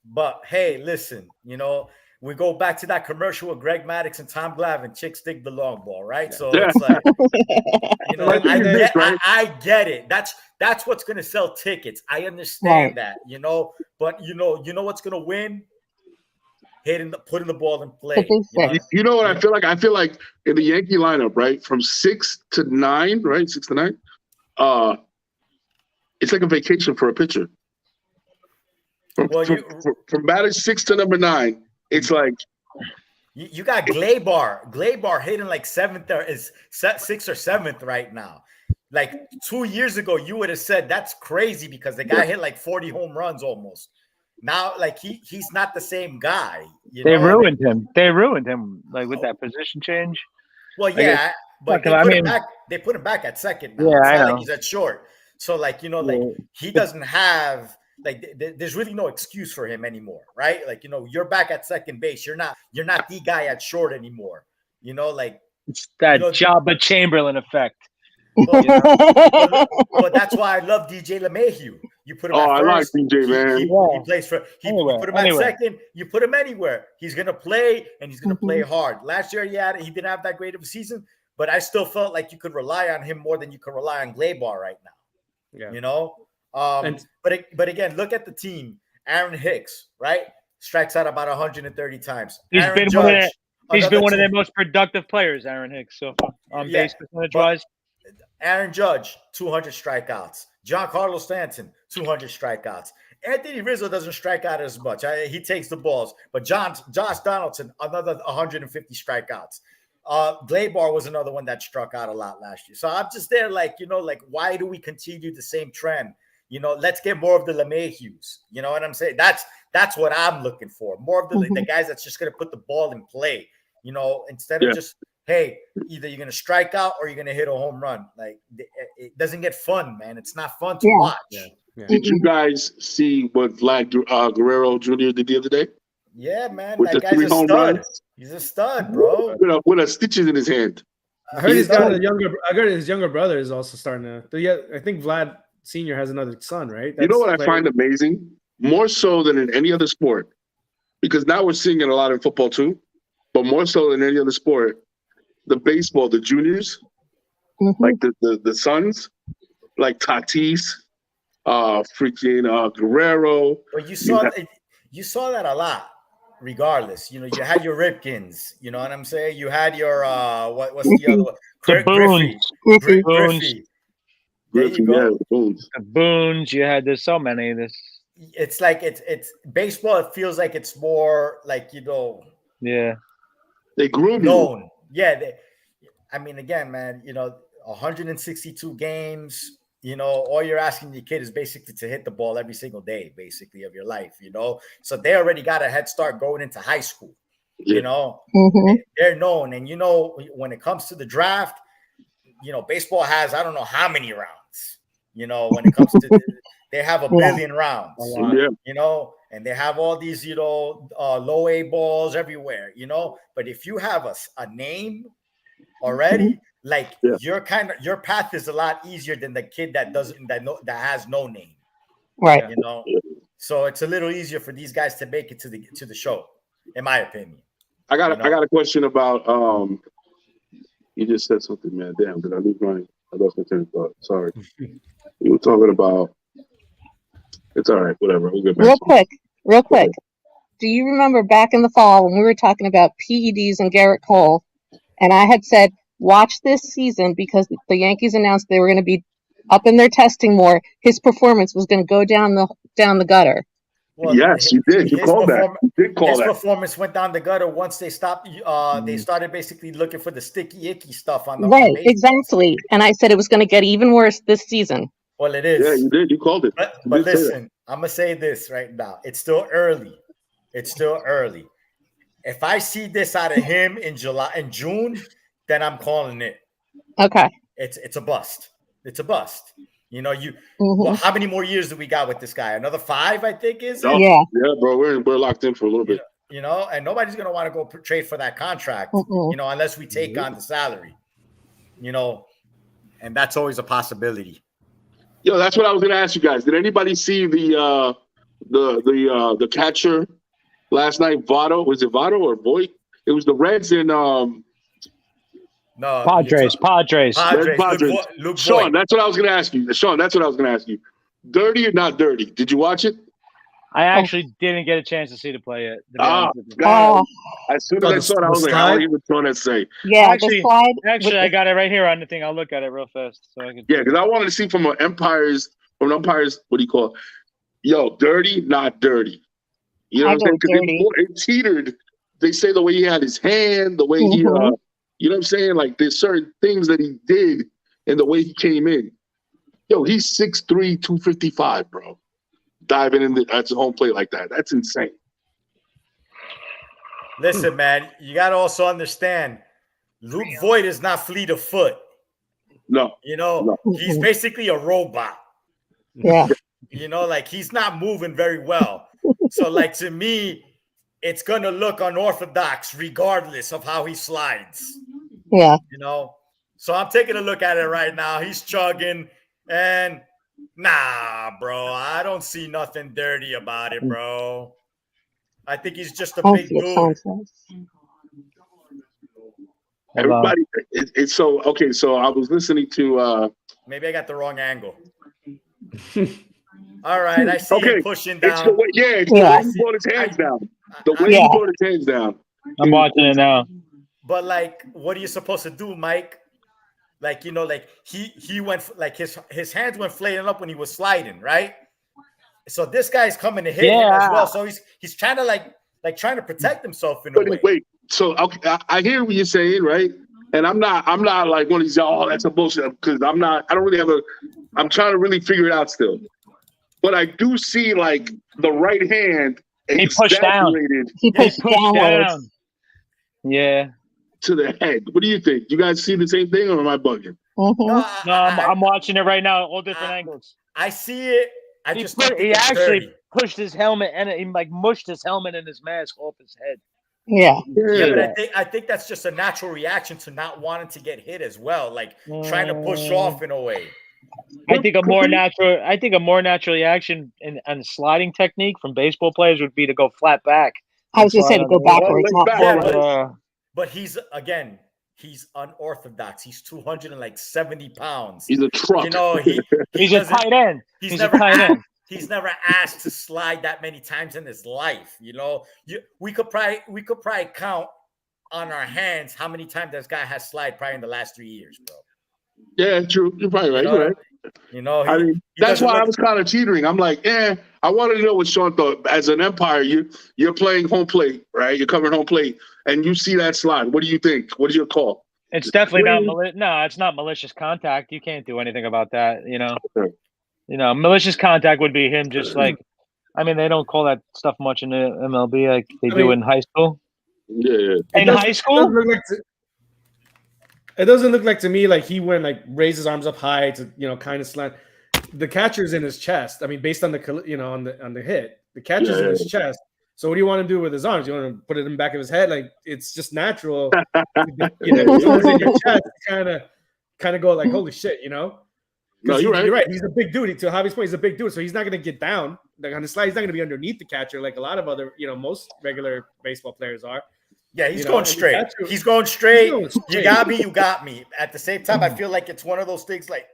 But hey, listen, you know, we go back to that commercial with Greg Maddux and Tom Glavine, chicks dig the long ball, right? So it's like, you know, I get it. That's what's going to sell tickets. I understand that, you know, but you know what's going to win? Putting the ball in play. You know what I feel like? I feel like in the Yankee lineup, right, from 6 to 9, right, 6 to 9, it's like a vacation for a pitcher. From batting 6 to number 9, it's like you got Gleyber hitting like 7th or is 6th or 7th right now. Like 2 years ago, you would have said that's crazy because the guy hit like 40 home runs almost. Now, like he's not the same guy. They ruined him. They ruined him, like with that position change. Well, yeah, but they put him back at second now. Yeah, it's I not know. like he's at short. So, like, you know, like he doesn't have like there's really no excuse for him anymore, right? Like, you know, you're back at second base. You're not the guy at short anymore. You know, like it's that Jabba Chamberlain effect. But, you know, but that's why I love DJ LeMahieu. You put him at first. I like DJ, man. He plays for you put him at second. You put him anywhere. He's gonna play and he's gonna play hard. Last year he didn't have that great of a season, but I still felt like you could rely on him more than you could rely on Gleyber right now. Yeah. You know? But again, look at the team. Aaron Hicks, right? Strikes out about 130 times. He's been one of their most productive players, Aaron Hicks, so far on base percentage wise. Aaron Judge, 200 strikeouts. Giancarlo Stanton, 200 strikeouts. Anthony Rizzo doesn't strike out as much. He takes the balls. But Josh Donaldson, another 150 strikeouts. Gleyber was another one that struck out a lot last year. So I'm just there like, you know, like, why do we continue the same trend? You know, let's get more of the LeMahieu's. You know what I'm saying? That's what I'm looking for. More of the guys that's just going to put the ball in play, you know, instead of just, hey, either you're going to strike out or you're going to hit a home run. Like, it doesn't get fun, man. It's not fun to watch. Yeah. Did you guys see what Vlad Guerrero Jr. did the other day? Yeah, man. With that guy's a stud. Runs? He's a stud, bro. With a stitches in his hand. I heard his younger brother is also starting to. Yeah, I think Vlad Sr. has another son, right? You know what I find amazing? More so than in any other sport, because now we're seeing it a lot in football too, but more so than any other sport. The baseball, the juniors, like the sons, like Tatis, Guerrero. But you saw that a lot. Regardless, you know, you had your Ripkins. You know what I'm saying? You had your what's the other one? Griffey. There you go. The Boones. You had there's so many. It's like it's baseball. It feels like it's more like, you know. Yeah. They grew known. Yeah. I mean, again, man, you know, 162 games. You know, all you're asking your kid is basically to hit the ball every single day, basically, of your life, you know. So they already got a head start going into high school, you know. They're known. And, you know, when it comes to the draft, you know, baseball has, I don't know how many rounds, you know, when it comes to, they have a billion rounds, you know, and they have all these, you know, low A balls everywhere, you know. But if you have a name already, like your path is a lot easier than the kid that has no name, right? You know, so it's a little easier for these guys to make it to the show, in my opinion. I got a question about you just said something, man. Damn, did I lost my train of thought? Sorry. You were talking about. It's all right. Whatever. We'll get back. Real quick. Do you remember back in the fall when we were talking about PEDs and Garrett Cole, and I had said, watch this season because the Yankees announced they were going to be up in their testing more. His performance was going to go down the gutter. Well, yes, you did. You called that. You did call that. His performance went down the gutter once they stopped. They started basically looking for the sticky, icky stuff on the right. Exactly. And I said it was going to get even worse this season. Well, it is. Yeah, you did. You called it. But listen, I'm gonna say this right now. It's still early. If I see this out of him in June, then I'm calling it. Okay. It's a bust. It's a bust. You know, Mhm. well, how many more years do we got with this guy? Another 5, I think, is it? Oh, Yeah. yeah, bro. We're locked in for a little bit. You know, and nobody's gonna want to go trade for that contract, Mm-mm. you know, unless we take on the salary. You know, and that's always a possibility. Yo, that's what I was gonna ask you guys. Did anybody see the catcher last night? Votto? Was it Votto or Voit? It was the Reds and No, Padres. Reds, Padres. Luke Sean, Voit. that's what I was gonna ask you. Sean, that's what I was gonna ask you. Dirty or not dirty? Did you watch it? I actually didn't get a chance to see the play yet. To be honest with you. God. Oh, As soon as I saw it, I was like, I don't even know what to say. yeah. Actually- the slide. Actually, with I got it right here on the thing. I'll look at it real fast so I can. Yeah, because I wanted to see from an umpires, what do you call it? Yo, dirty, not dirty. You know I what I'm saying? go dirty. Because it teetered. They say the way he had his hand, the way he, you know what I'm saying? Like there's certain things that he did and the way he came in. Yo, he's 6'3", 255, bro. Diving in at the home plate like that. That's insane. Listen, man, you got to also understand, Luke Voit is not fleet of foot. No. You know, he's basically a robot. Yeah. You know, like he's not moving very well. So, like to me, it's gonna look unorthodox regardless of how he slides. Yeah. You know, so I'm taking a look at it right now. He's chugging, and nah, bro, I don't see nothing dirty about it, bro. I think he's just a I big see a dude. contrast. Everybody, it's so okay. So I was listening to. Maybe I got the wrong angle. All right, I see him pushing down. It's the way, it's the way he brought his hands down. The way he brought his hands down. I'm watching it now. But like, what are you supposed to do, Mike? Like, you know, like he went like his hands went flailing up when he was sliding, right? So this guy's coming to hit him as well. So he's trying to like trying to protect himself in a way. Wait, so okay, I hear what you're saying, right? And I'm not like one of these. Oh, that's a bullshit. Because I don't really have I'm trying to really figure it out still. But I do see like the right hand. He pushed down. He pushed downwards. down. Yeah. To the head. What do you think? You guys see the same thing, or am I bugging? Mm-hmm. No, I'm watching it right now, all different angles. I see it. He actually pushed his helmet and he like mushed his helmet and his mask off his head. Yeah. Yeah, but I think that's just a natural reaction to not wanting to get hit as well, like trying to push off in a way. I think a more natural reaction and sliding technique from baseball players would be to go flat back. I was just saying to go backwards, not forward. But he's unorthodox. He's 270 pounds. He's a truck. You know, he's a tight end. He's never asked to slide that many times in his life. You know, we could probably count on our hands how many times this guy has slid probably in the last 3 years, bro. Yeah, true. You're probably right. You're right. You know, I mean, that's why I was kind of teetering. I'm like, I wanted to know what Sean thought. As an umpire, you're playing home plate, right? You're covering home plate, and you see that slide. What do you think? What is your call? It's definitely not it's not malicious contact. You can't do anything about that, you know. Okay. You know, malicious contact would be him just like, I mean, they don't call that stuff much in the MLB like they do in high school. Yeah. In high school? It doesn't look like to me like he went like raised his arms up high to, you know, kind of slant. The catcher's in his chest. I mean, based on the, you know, on the hit, the catcher's in his chest. So what do you want to do with his arms? You want to put it in the back of his head? Like it's just natural. You know, it's in your chest, kind of go like, holy shit, you know? No, you're right. You're right. He's a big dude. To Javi's point, he's a big dude, so he's not going to get down. Like on the slide, he's not going to be underneath the catcher like a lot of other, you know, most regular baseball players are. Yeah, he's going straight. He's going straight. You got me. You got me. At the same time, I feel like it's one of those things like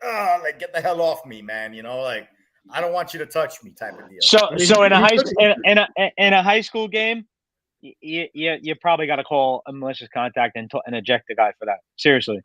get the hell off me, man. You know, like I don't want you to touch me, type of deal. So in a high school game, you probably got to call a malicious contact and eject the guy for that. Seriously,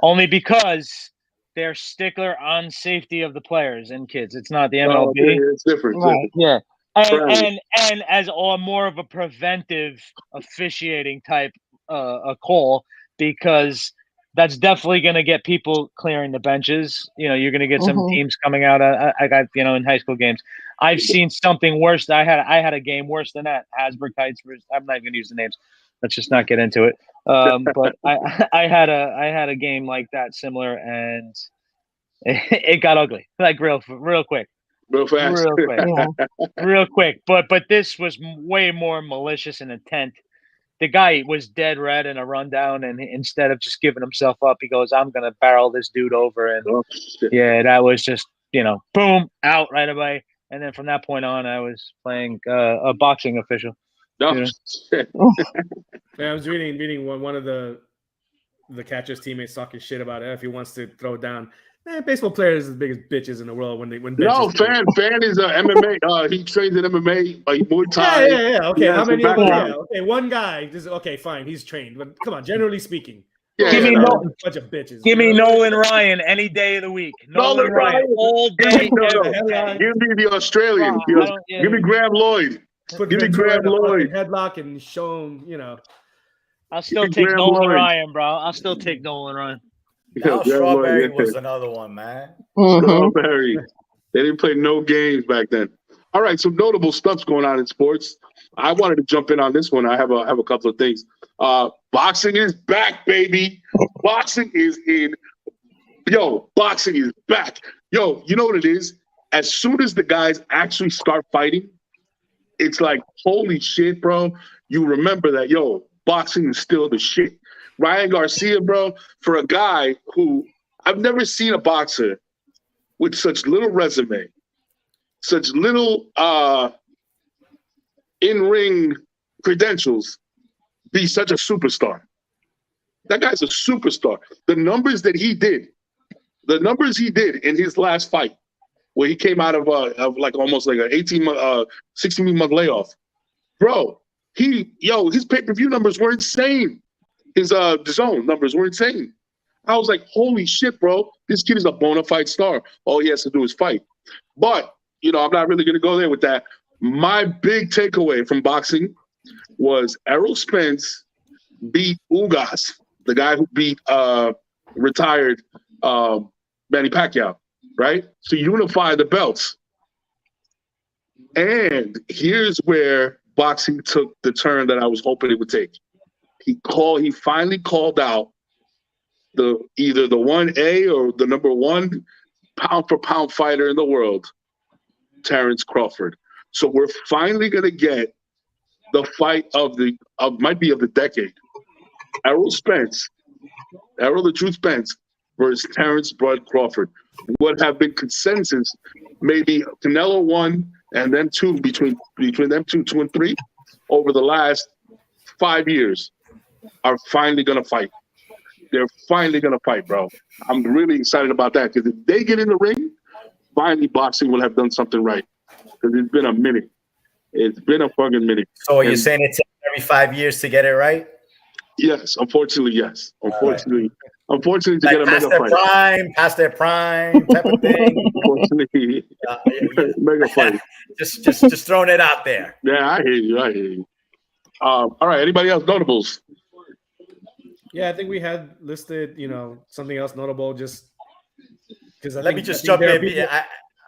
only because they're stickler on safety of the players and kids. It's not the MLB. It's different. Right. Yeah. And as more of a preventive officiating type a call, because that's definitely going to get people clearing the benches. You know, you're going to get some teams coming out. I got, you know, in high school games, I've seen something worse. I had a game worse than that. Hasbrook Heights. I'm not going to use the names. Let's just not get into it. But I had a game like that similar, and it got ugly, like real quick. Real fast. Real quick. But this was way more malicious in intent. The guy was dead red in a rundown, and instead of just giving himself up, he goes, "I'm gonna barrel this dude over." And that was just boom, out right away. And then from that point on, I was playing a boxing official. No. I was reading one of the catcher's teammates talking shit about it. If he wants to throw down, baseball players are the biggest bitches in the world. Fan is MMA. He trains in MMA, Muay Thai. Yeah. Okay, how many? Okay, one guy. Okay, fine. He's trained, but come on. Generally speaking, give me bunch of bitches. Give me Nolan Ryan any day of the week. Nolan Ryan all day. Give me the Australian. Give me Graham Lloyd. Give me Graham Lloyd. Headlock and show him. I'll still take Nolan Ryan, bro. I'll still take Nolan Ryan. Now Strawberry was another one, man. Strawberry. They didn't play no games back then. All right, some notable stuff's going on in sports. I wanted to jump in on this one. I have a couple of things. Boxing is back, baby. Boxing is in. Yo, boxing is back. Yo, you know what it is? As soon as the guys actually start fighting, it's like, holy shit, bro. You remember that, boxing is still the shit. Ryan Garcia, bro, for a guy who I've never seen a boxer with such little resume, such little in-ring credentials, be such a superstar. That guy's a superstar. The numbers he did in his last fight, where he came out of like almost like an 16-month layoff, bro. His pay-per-view numbers were insane. His DAZN numbers were insane. I was like, holy shit, bro. This kid is a bona fide star. All he has to do is fight. But, I'm not really going to go there with that. My big takeaway from boxing was Errol Spence beat Ugas, the guy who beat retired Manny Pacquiao, right? To unify the belts. And here's where boxing took the turn that I was hoping it would take. He finally called out either the 1A or the number 1 pound for pound fighter in the world, Terrence Crawford. So we're finally gonna get the fight of the decade. Errol the Truth Spence versus Terrence Bud Crawford. Would have been consensus, maybe Canelo 1 and them 2, between them 2 and 3 over the last 5 years. Are finally going to fight. They're finally going to fight, bro. I'm really excited about that because if they get in the ring, finally boxing will have done something right. Because it's been a minute. It's been a fucking minute. So you're saying it takes every 5 years to get it right? Yes, unfortunately, yes. Unfortunately, to like get a mega fight. Past their prime type of thing. Unfortunately, mega fight. just throwing it out there. Yeah, I hear you. All right, anybody else notables? Yeah, I think we had listed, something else notable. Just because let me just jump in.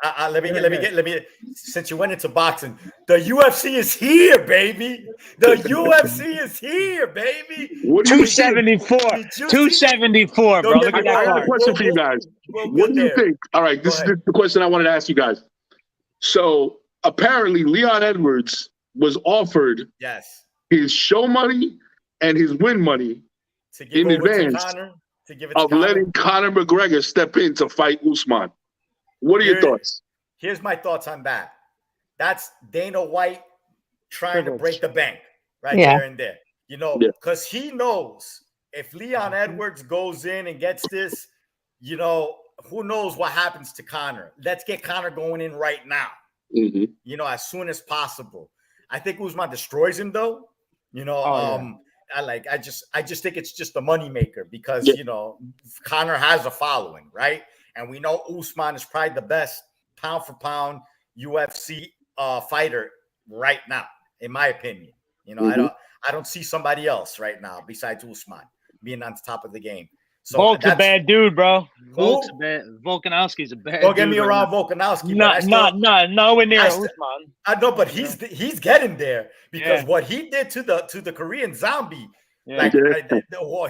Let me. Since you went into boxing, the UFC is here, baby. The UFC is here, baby. 274, 274, bro. Look at that I got a question for you guys. What do you think? All right, this is the question I wanted to ask you guys. So apparently, Leon Edwards was offered his show money and his win money in advance of letting Conor McGregor step in to fight Usman. What are your thoughts? Here's my thoughts on that. That's Dana White trying to break the bank there and there. Because he knows if Leon Edwards goes in and gets this, who knows what happens to Conor. Let's get Conor going in right now. Mm-hmm. As soon as possible. I think Usman destroys him though. I just think it's just a moneymaker because Conor has a following, right? And we know Usman is probably the best pound for pound UFC fighter right now, in my opinion. I don't see somebody else right now besides Usman being on top of the game. So Volk's a bad dude, bro. Volkanovski's a bad dude. Don't get me around, Volkanovski. Nowhere near Usman. I know, but he's getting there because what he did to the Korean Zombie Like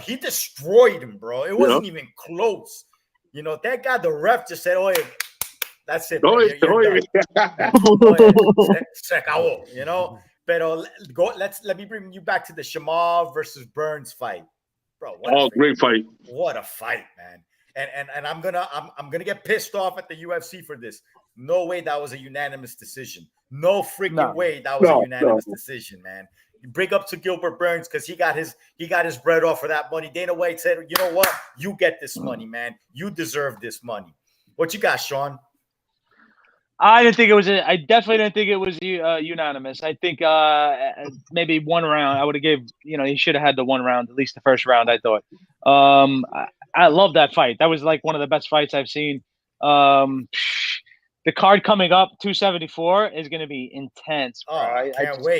he destroyed him, bro. It wasn't even close. You know, thank God the ref just said, "Oh, that's it. Bro. You're done." Se acabó, you know. Pero let me bring you back to the Shamar versus Burns fight, bro. Great fight! What a fight, man! And I'm gonna get pissed off at the UFC for this. No way that was a unanimous decision. No freaking way that was a unanimous decision, man. You bring up to Gilbert Burns because he got his bread off for that money. Dana White said, "You know what? You get this money, man. You deserve this money." What you got, Sean? I definitely didn't think it was unanimous. I think maybe one round. I would have gave. He should have had the one round, at least the first round. I thought. I love that fight. That was like one of the best fights I've seen. The card coming up, 274, is going to be intense. Bro. I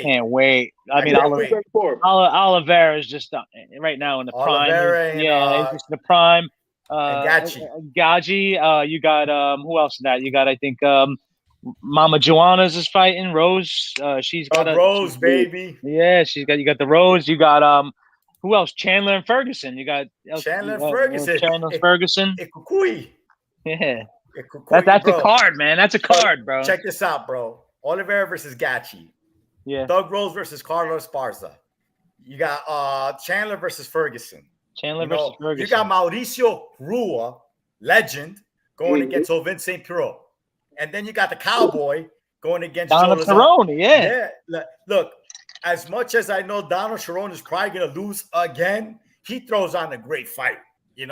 can't wait. I mean, Oliveira is just right now in the prime. He's just in the prime. Gaji. You got who else in that? You got, I think, Mama Joanna's is fighting Rose. She's got Rose, baby. Yeah, you got the Rose. You got who else? Chandler and Ferguson. You got Ferguson. Yeah. That's a card, man. That's a card, bro. Check this out, bro. Oliveira versus Gachi. Yeah. Doug Rose versus Carlos Esparza. You got Chandler versus Ferguson. Versus Ferguson. You got Mauricio Rua, legend, going against Ovin St. Pierrot. And then you got the Cowboy going against Donald Cerrone. Yeah. Look, as much as I know Donald Cerrone is probably going to lose again, he throws on a great fight. You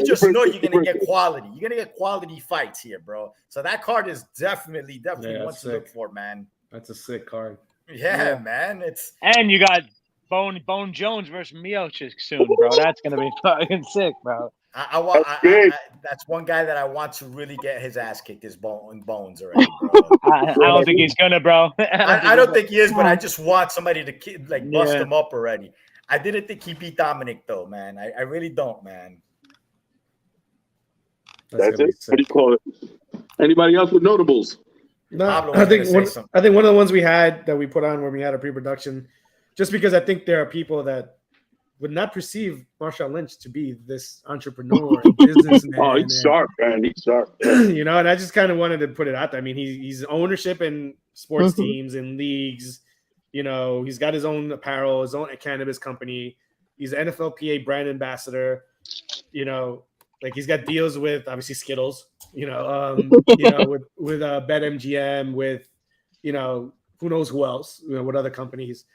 just know you're going to get quality. You're going to get quality fights here, bro. So that card is definitely one to look for, man. That's a sick card. Yeah, man. And you got Bone Jones versus Miocic soon, bro. That's going to be fucking sick, bro. That's one guy that I want to really get his ass kicked, his bones already, bro. I don't think he's gonna, bro. I don't think he is, but I just want somebody to bust him up already. I didn't think he beat Dominic though, man. I really don't, man. That's it. What do you call it? Anybody else with notables? No, I think one of the ones we had that we put on when we had a pre-production, just because I think there are people that would not perceive Marshawn Lynch to be this entrepreneur and businessman. Oh, he's sharp, man. He's sharp. And I just kind of wanted to put it out there. I mean, he's ownership in sports teams and leagues. He's got his own apparel, his own cannabis company. He's an NFLPA brand ambassador. Like he's got deals with obviously Skittles. With BetMGM, with who knows who else. What other companies.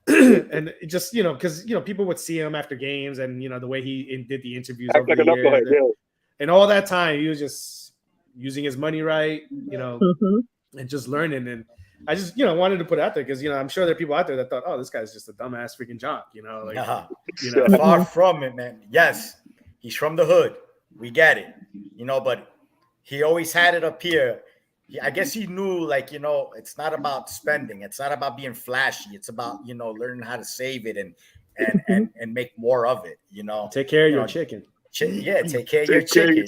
And it just because people would see him after games and the way he did the interviews over the years, and all that time he was just using his money right, and just learning. And I just wanted to put it out there because I'm sure there are people out there that thought, oh, this guy's just a dumbass freaking jock, far from it, man. Yes, he's from the hood, we get it, but he always had it up here. I guess he knew, it's not about spending. It's not about being flashy. It's about, learning how to save it and make more of it, Take care of your chicken. Take care of your chicken.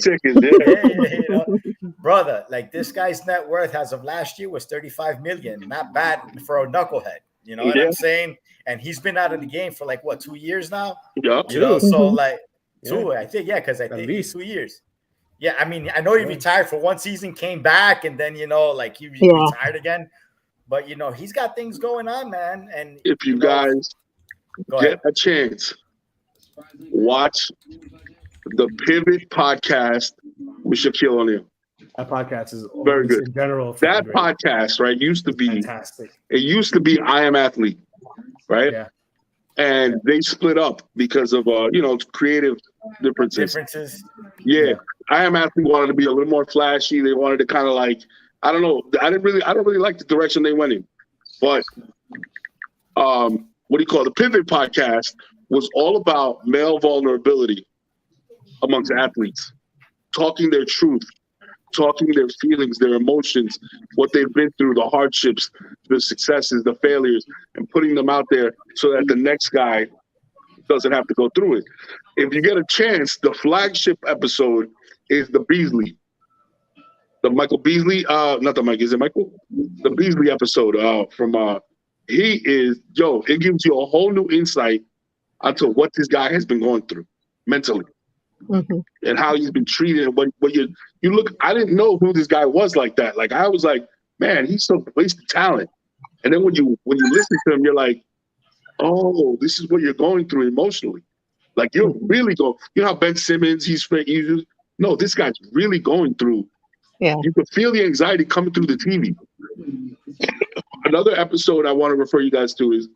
Brother, this guy's net worth as of last year was 35 million. Not bad for a knucklehead. You know what I'm saying? And he's been out of the game for 2 years now? Yeah. 2, I think, because I think 2 years. Yeah, I mean, I know he retired for one season, came back, and then he retired again. But he's got things going on, man. And if you guys get a chance, watch the Pivot podcast with Shaquille O'Neal. That podcast is very good in general. That great podcast, right, used to be fantastic. It used to be I Am Athlete, right? Yeah. And they split up because of creative differences. Yeah. I Am Athlete wanted to be a little more flashy. They wanted to kind of I don't know. I don't really like the direction they went in. But the Pivot podcast was all about male vulnerability amongst athletes, talking their truth, talking their feelings, their emotions, what they've been through, the hardships, the successes, the failures, and putting them out there so that the next guy doesn't have to go through it. If you get a chance, the flagship episode is the Beasley. The Michael Beasley, not the Mike, is it Michael? The Beasley episode it gives you a whole new insight onto what this guy has been going through mentally and how he's been treated. And what you look, I didn't know who this guy was like that. Like I was like, man, he's so wasted talent. And then when you listen to him, you're like, oh, this is what you're going through emotionally. Like you're really going. You know how Ben Simmons, no, this guy's really going through. Yeah. You can feel the anxiety coming through the TV. Another episode I want to refer you guys to is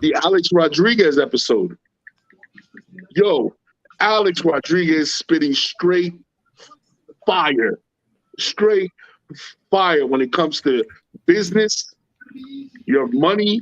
the Alex Rodriguez episode. Yo, Alex Rodriguez spitting straight fire when it comes to business, your money,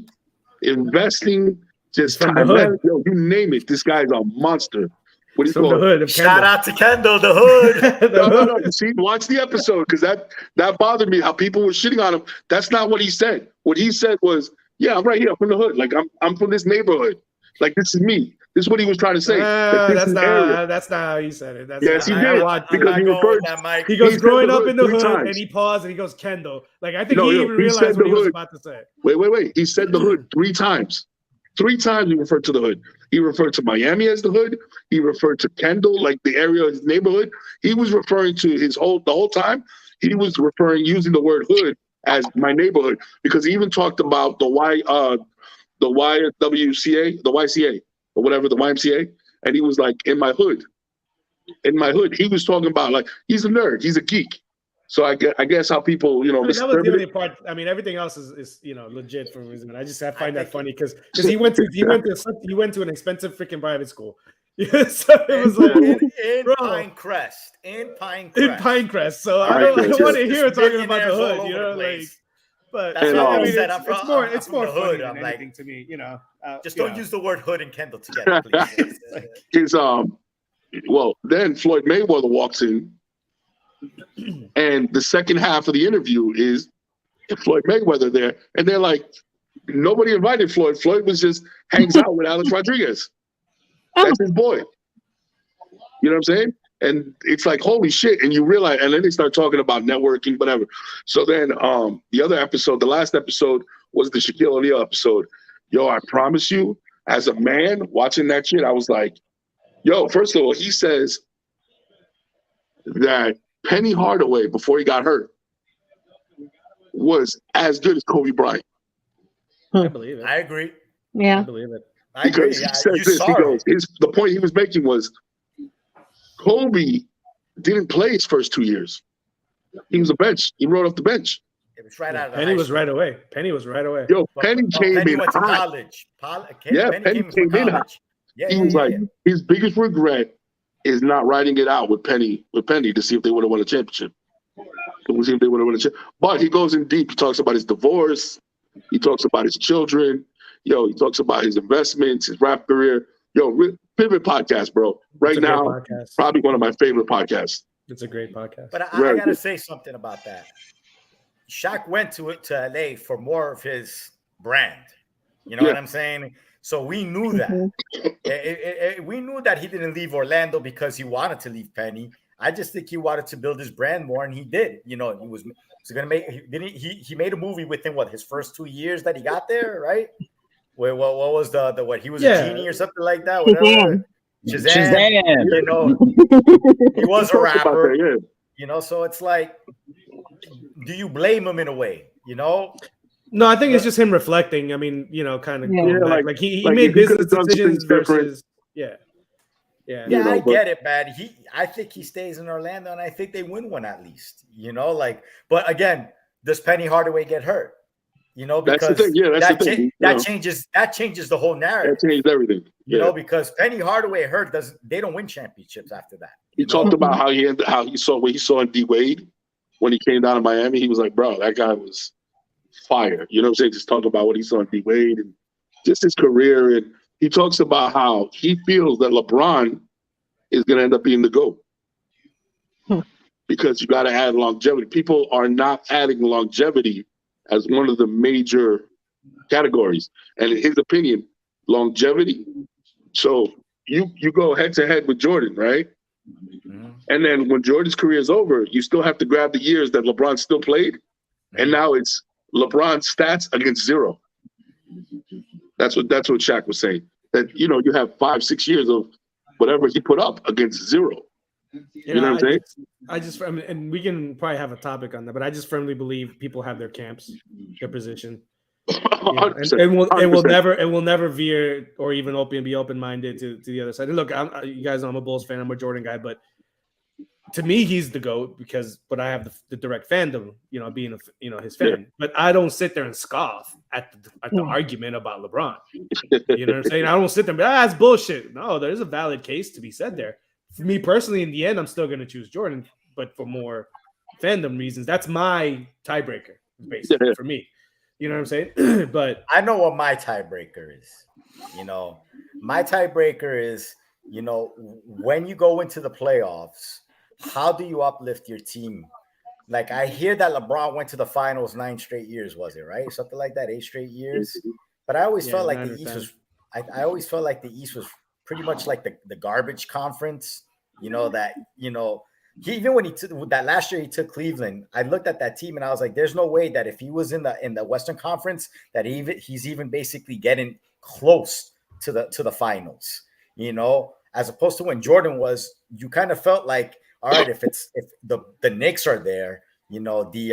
investing, just From the hood. yo, you name it. This guy's a monster. What do you From call the it? hood of Shout Kendall. out to Kendall, the hood. No. You see, watch the episode because that bothered me. How people were shitting on him. That's not what he said. What he said was, "Yeah, I'm right here. I'm from the hood. Like I'm from this neighborhood. Like this is me." This is what he was trying to say. That's not how he said it. That's Yes, not, he did. Because he referred. He goes He said growing the up hood in the 3 hood, times. and he paused and he goes Kendall. Like I think No, he yo, even he realized said what the he was hood. about to say. Wait. He said the hood 3 times. 3 times he referred to the hood. He referred to Miami as the hood. He referred to Kendall, like the area of his neighborhood. He was referring to the whole time. He was using the word hood as my neighborhood because he even talked about the YCA or whatever, the YMCA, and he was like in my hood. He was talking about like he's a nerd, he's a geek. So I guess how people, I mean, that was the misinterpret only it. part. I mean, everything else is legit for a reason. I find that funny because he went to an expensive freaking private school. So it was like in bro. Pinecrest. In Pinecrest. So I don't want to hear it talking about the hood, you know, like. But That's what I said. it's more the funny hood. than I'm like, anything to me, you know. just don't use the word hood and Kendall together, please. His well, then Floyd Mayweather walks in, and the second half of the interview is Floyd Mayweather there, and they're like, nobody invited Floyd. Floyd was just hangs out with Alex Rodriguez. That's his boy. You know what I'm saying? And it's like, holy shit. And you realize, and then they start talking about networking, whatever. So then the other episode, the last episode was the Shaquille O'Neal episode. Yo, I promise you, as a man watching that shit, I was like, yo, first of all, he says that Penny Hardaway, before he got hurt, was as good as Kobe Bryant. I believe it. I agree. Yeah. I believe it. I agree. Because he says this, he goes, the point he was making was Kobe didn't play his first 2 years. He was a bench. He rode off the bench. It was right out of the Penny high was school. right away. Penny was right away. Yo, Penny came Penny in went to hot. college. Penny came in hot. Yeah, He was like, his biggest regret is not writing it out with Penny to see if they would have won a championship. But he goes in deep. He talks about his divorce. He talks about his children. Yo, he talks about his investments, his rap career. Yo, Pivot podcast, bro. Right now, podcast. probably one of my favorite podcasts. It's a great podcast. But I got to say something about that. Shaq went to LA for more of his brand. You know what I'm saying? So we knew that. We knew that he didn't leave Orlando because he wanted to leave Penny. I just think he wanted to build his brand more, and he did. You know, he was going to make. He made a movie within his first 2 years that he got there, right? What was the what? He was a genie or something like that. Whatever. Shazam. You know, he was a rapper. You know, so it's like, do you blame him in a way? You know. No, I think it's just him reflecting. I mean, you know, kind of like he made he business decisions versus Yeah, I get it, man. I think he stays in Orlando, and I think they win one at least. You know, like, but again, does Penny Hardaway get hurt? You know, because that's the thing. Yeah, that's the thing. That changes the whole narrative. That changed everything. You know, because Penny Hardaway hurt they don't win championships after that. He talked about how he saw what he saw in D Wade when he came down to Miami. He was like, bro, that guy was fire. You know what I'm saying? Just talk about what he saw in D Wade and just his career. And he talks about how he feels that LeBron is going to end up being the GOAT. Because you got to add longevity. People are not adding longevity as one of the major categories. And in his opinion, longevity. So you go head to head with Jordan, right? Mm-hmm. And then when Jordan's career is over, you still have to grab the years that LeBron still played. Mm-hmm. And now it's LeBron's stats against zero. That's what Shaq was saying. that, you know, you have 5-6 years of whatever he put up against zero. You know what I'm saying? I mean, and we can probably have a topic on that, but I just firmly believe people have their camps, their position. Yeah, and will never veer or even be open-minded to the other side. And look, you guys know I'm a Bulls fan. I'm a Jordan guy, but to me, he's the GOAT but I have the direct fandom, you know, being his fan. Yeah. But I don't sit there and scoff at the argument about LeBron. You know what I'm saying? I don't sit there and be, that's bullshit. No, there's a valid case to be said there. For me personally, in the end, I'm still going to choose Jordan, but for more fandom reasons, that's my tiebreaker, basically, for me. You know what I'm saying? But I know what my tiebreaker is. You know, my tiebreaker is, you know, when you go into the playoffs, how do you uplift your team? Like, I hear that LeBron went to the finals 9 straight years, was it right? Something like that, 8 straight years. But I always felt like the East was. I always felt like the East was pretty much like the garbage conference. You know that. You know, even when he took that last year, he took Cleveland. I looked at that team and I was like, "There's no way that if he was in the Western Conference, that he's even basically getting close to the finals." You know, as opposed to when Jordan was, you kind of felt like, all right, if the Knicks are there, you know, the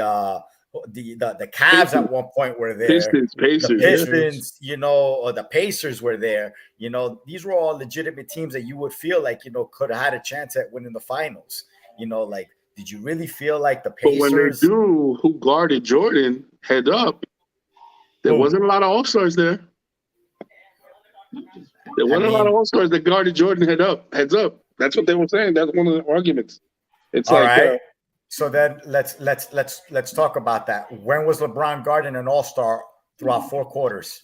Cavs at one point were there, Pistons, the Pistons, you know, or the Pacers were there. You know, these were all legitimate teams that you would feel like, you know, could have had a chance at winning the finals. You know, like, did you really feel like the Pacers? But when they do, who guarded Jordan head up, there wasn't a lot of All-Stars there. There wasn't a lot of All-Stars that guarded Jordan heads up. That's what they were saying. That's one of the arguments. It's all like, right. So then let's talk about that. When was LeBron guarding an All-Star throughout 4 quarters?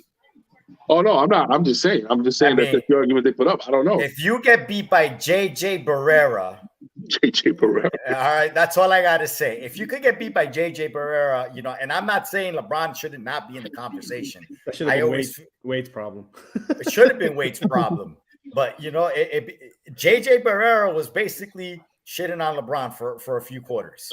Oh no, I'm not. I'm just saying. That's the argument they put up. I don't know. If you get beat by JJ Barea, all right, that's all I gotta say. If you could get beat by JJ Barea, you know, and I'm not saying LeBron should not be in the conversation. That should have been Wade's problem. It should have been Wade's problem. But, you know, JJ Barea was basically shitting on LeBron for a few quarters.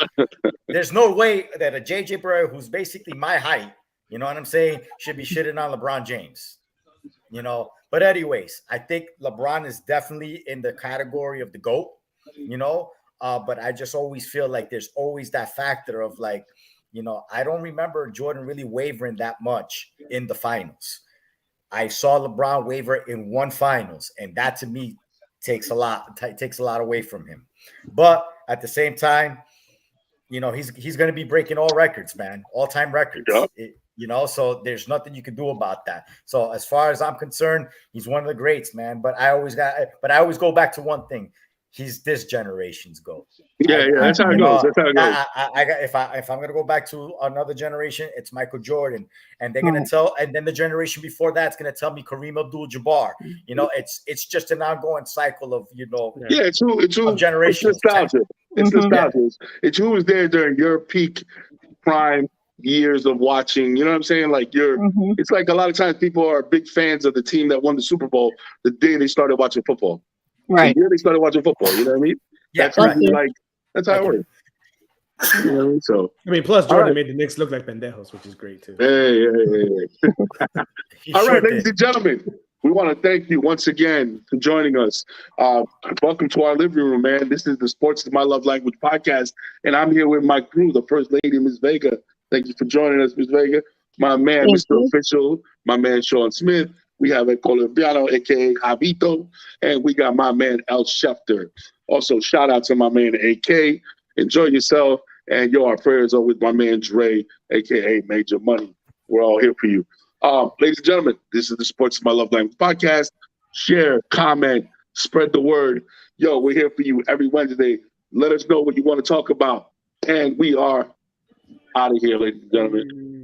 There's no way that a JJ Barea, who's basically my height, you know what I'm saying, should be shitting on LeBron James. You know, but anyways, I think LeBron is definitely in the category of the GOAT, you know, but I just always feel like there's always that factor of like, you know, I don't remember Jordan really wavering that much in the finals. I saw LeBron waver in 1 finals, and that to me takes a lot away from him. But at the same time, you know, he's going to be breaking all records, man, all-time records. Yep. You know, so there's nothing you can do about that. So as far as I'm concerned, he's one of the greats, man. But I always go back to one thing. He's this generation's GOAT. Yeah, that's how it goes. That's how it goes. If I'm gonna go back to another generation, it's Michael Jordan, and they're gonna tell, and then the generation before that's gonna tell me Kareem Abdul-Jabbar. You know, it's just an ongoing cycle of, you know, it's who generations. It's nostalgia. It's nostalgia. It's who was there during your peak prime years of watching. You know what I'm saying? Like it's like a lot of times people are big fans of the team that won the Super Bowl the day they started watching football. Right. The year they started watching football. You know what I mean? Yeah. That's like that's how it works. You know what I mean? So plus Jordan made the Knicks look like pendejos, which is great too. Hey. All right, ladies and gentlemen, we want to thank you once again for joining us. Welcome to our living room, man. This is the Sports is My Love Language podcast, and I'm here with my crew, the First Lady, Ms. Vega. Thank you for joining us, Ms. Vega. My man, Mr. Official, my man, Sean Smith. We have a Colombiano, a.k.a. Javito, and we got my man, El Schefter. Also, shout out to my man, A.K. Enjoy yourself. And our prayers are with my man, Dre, a.k.a. Major Money. We're all here for you. Ladies and gentlemen, this is the Sports is My Love Language podcast. Share, comment, spread the word. Yo, we're here for you every Wednesday. Let us know what you want to talk about. And we are out of here, ladies and gentlemen.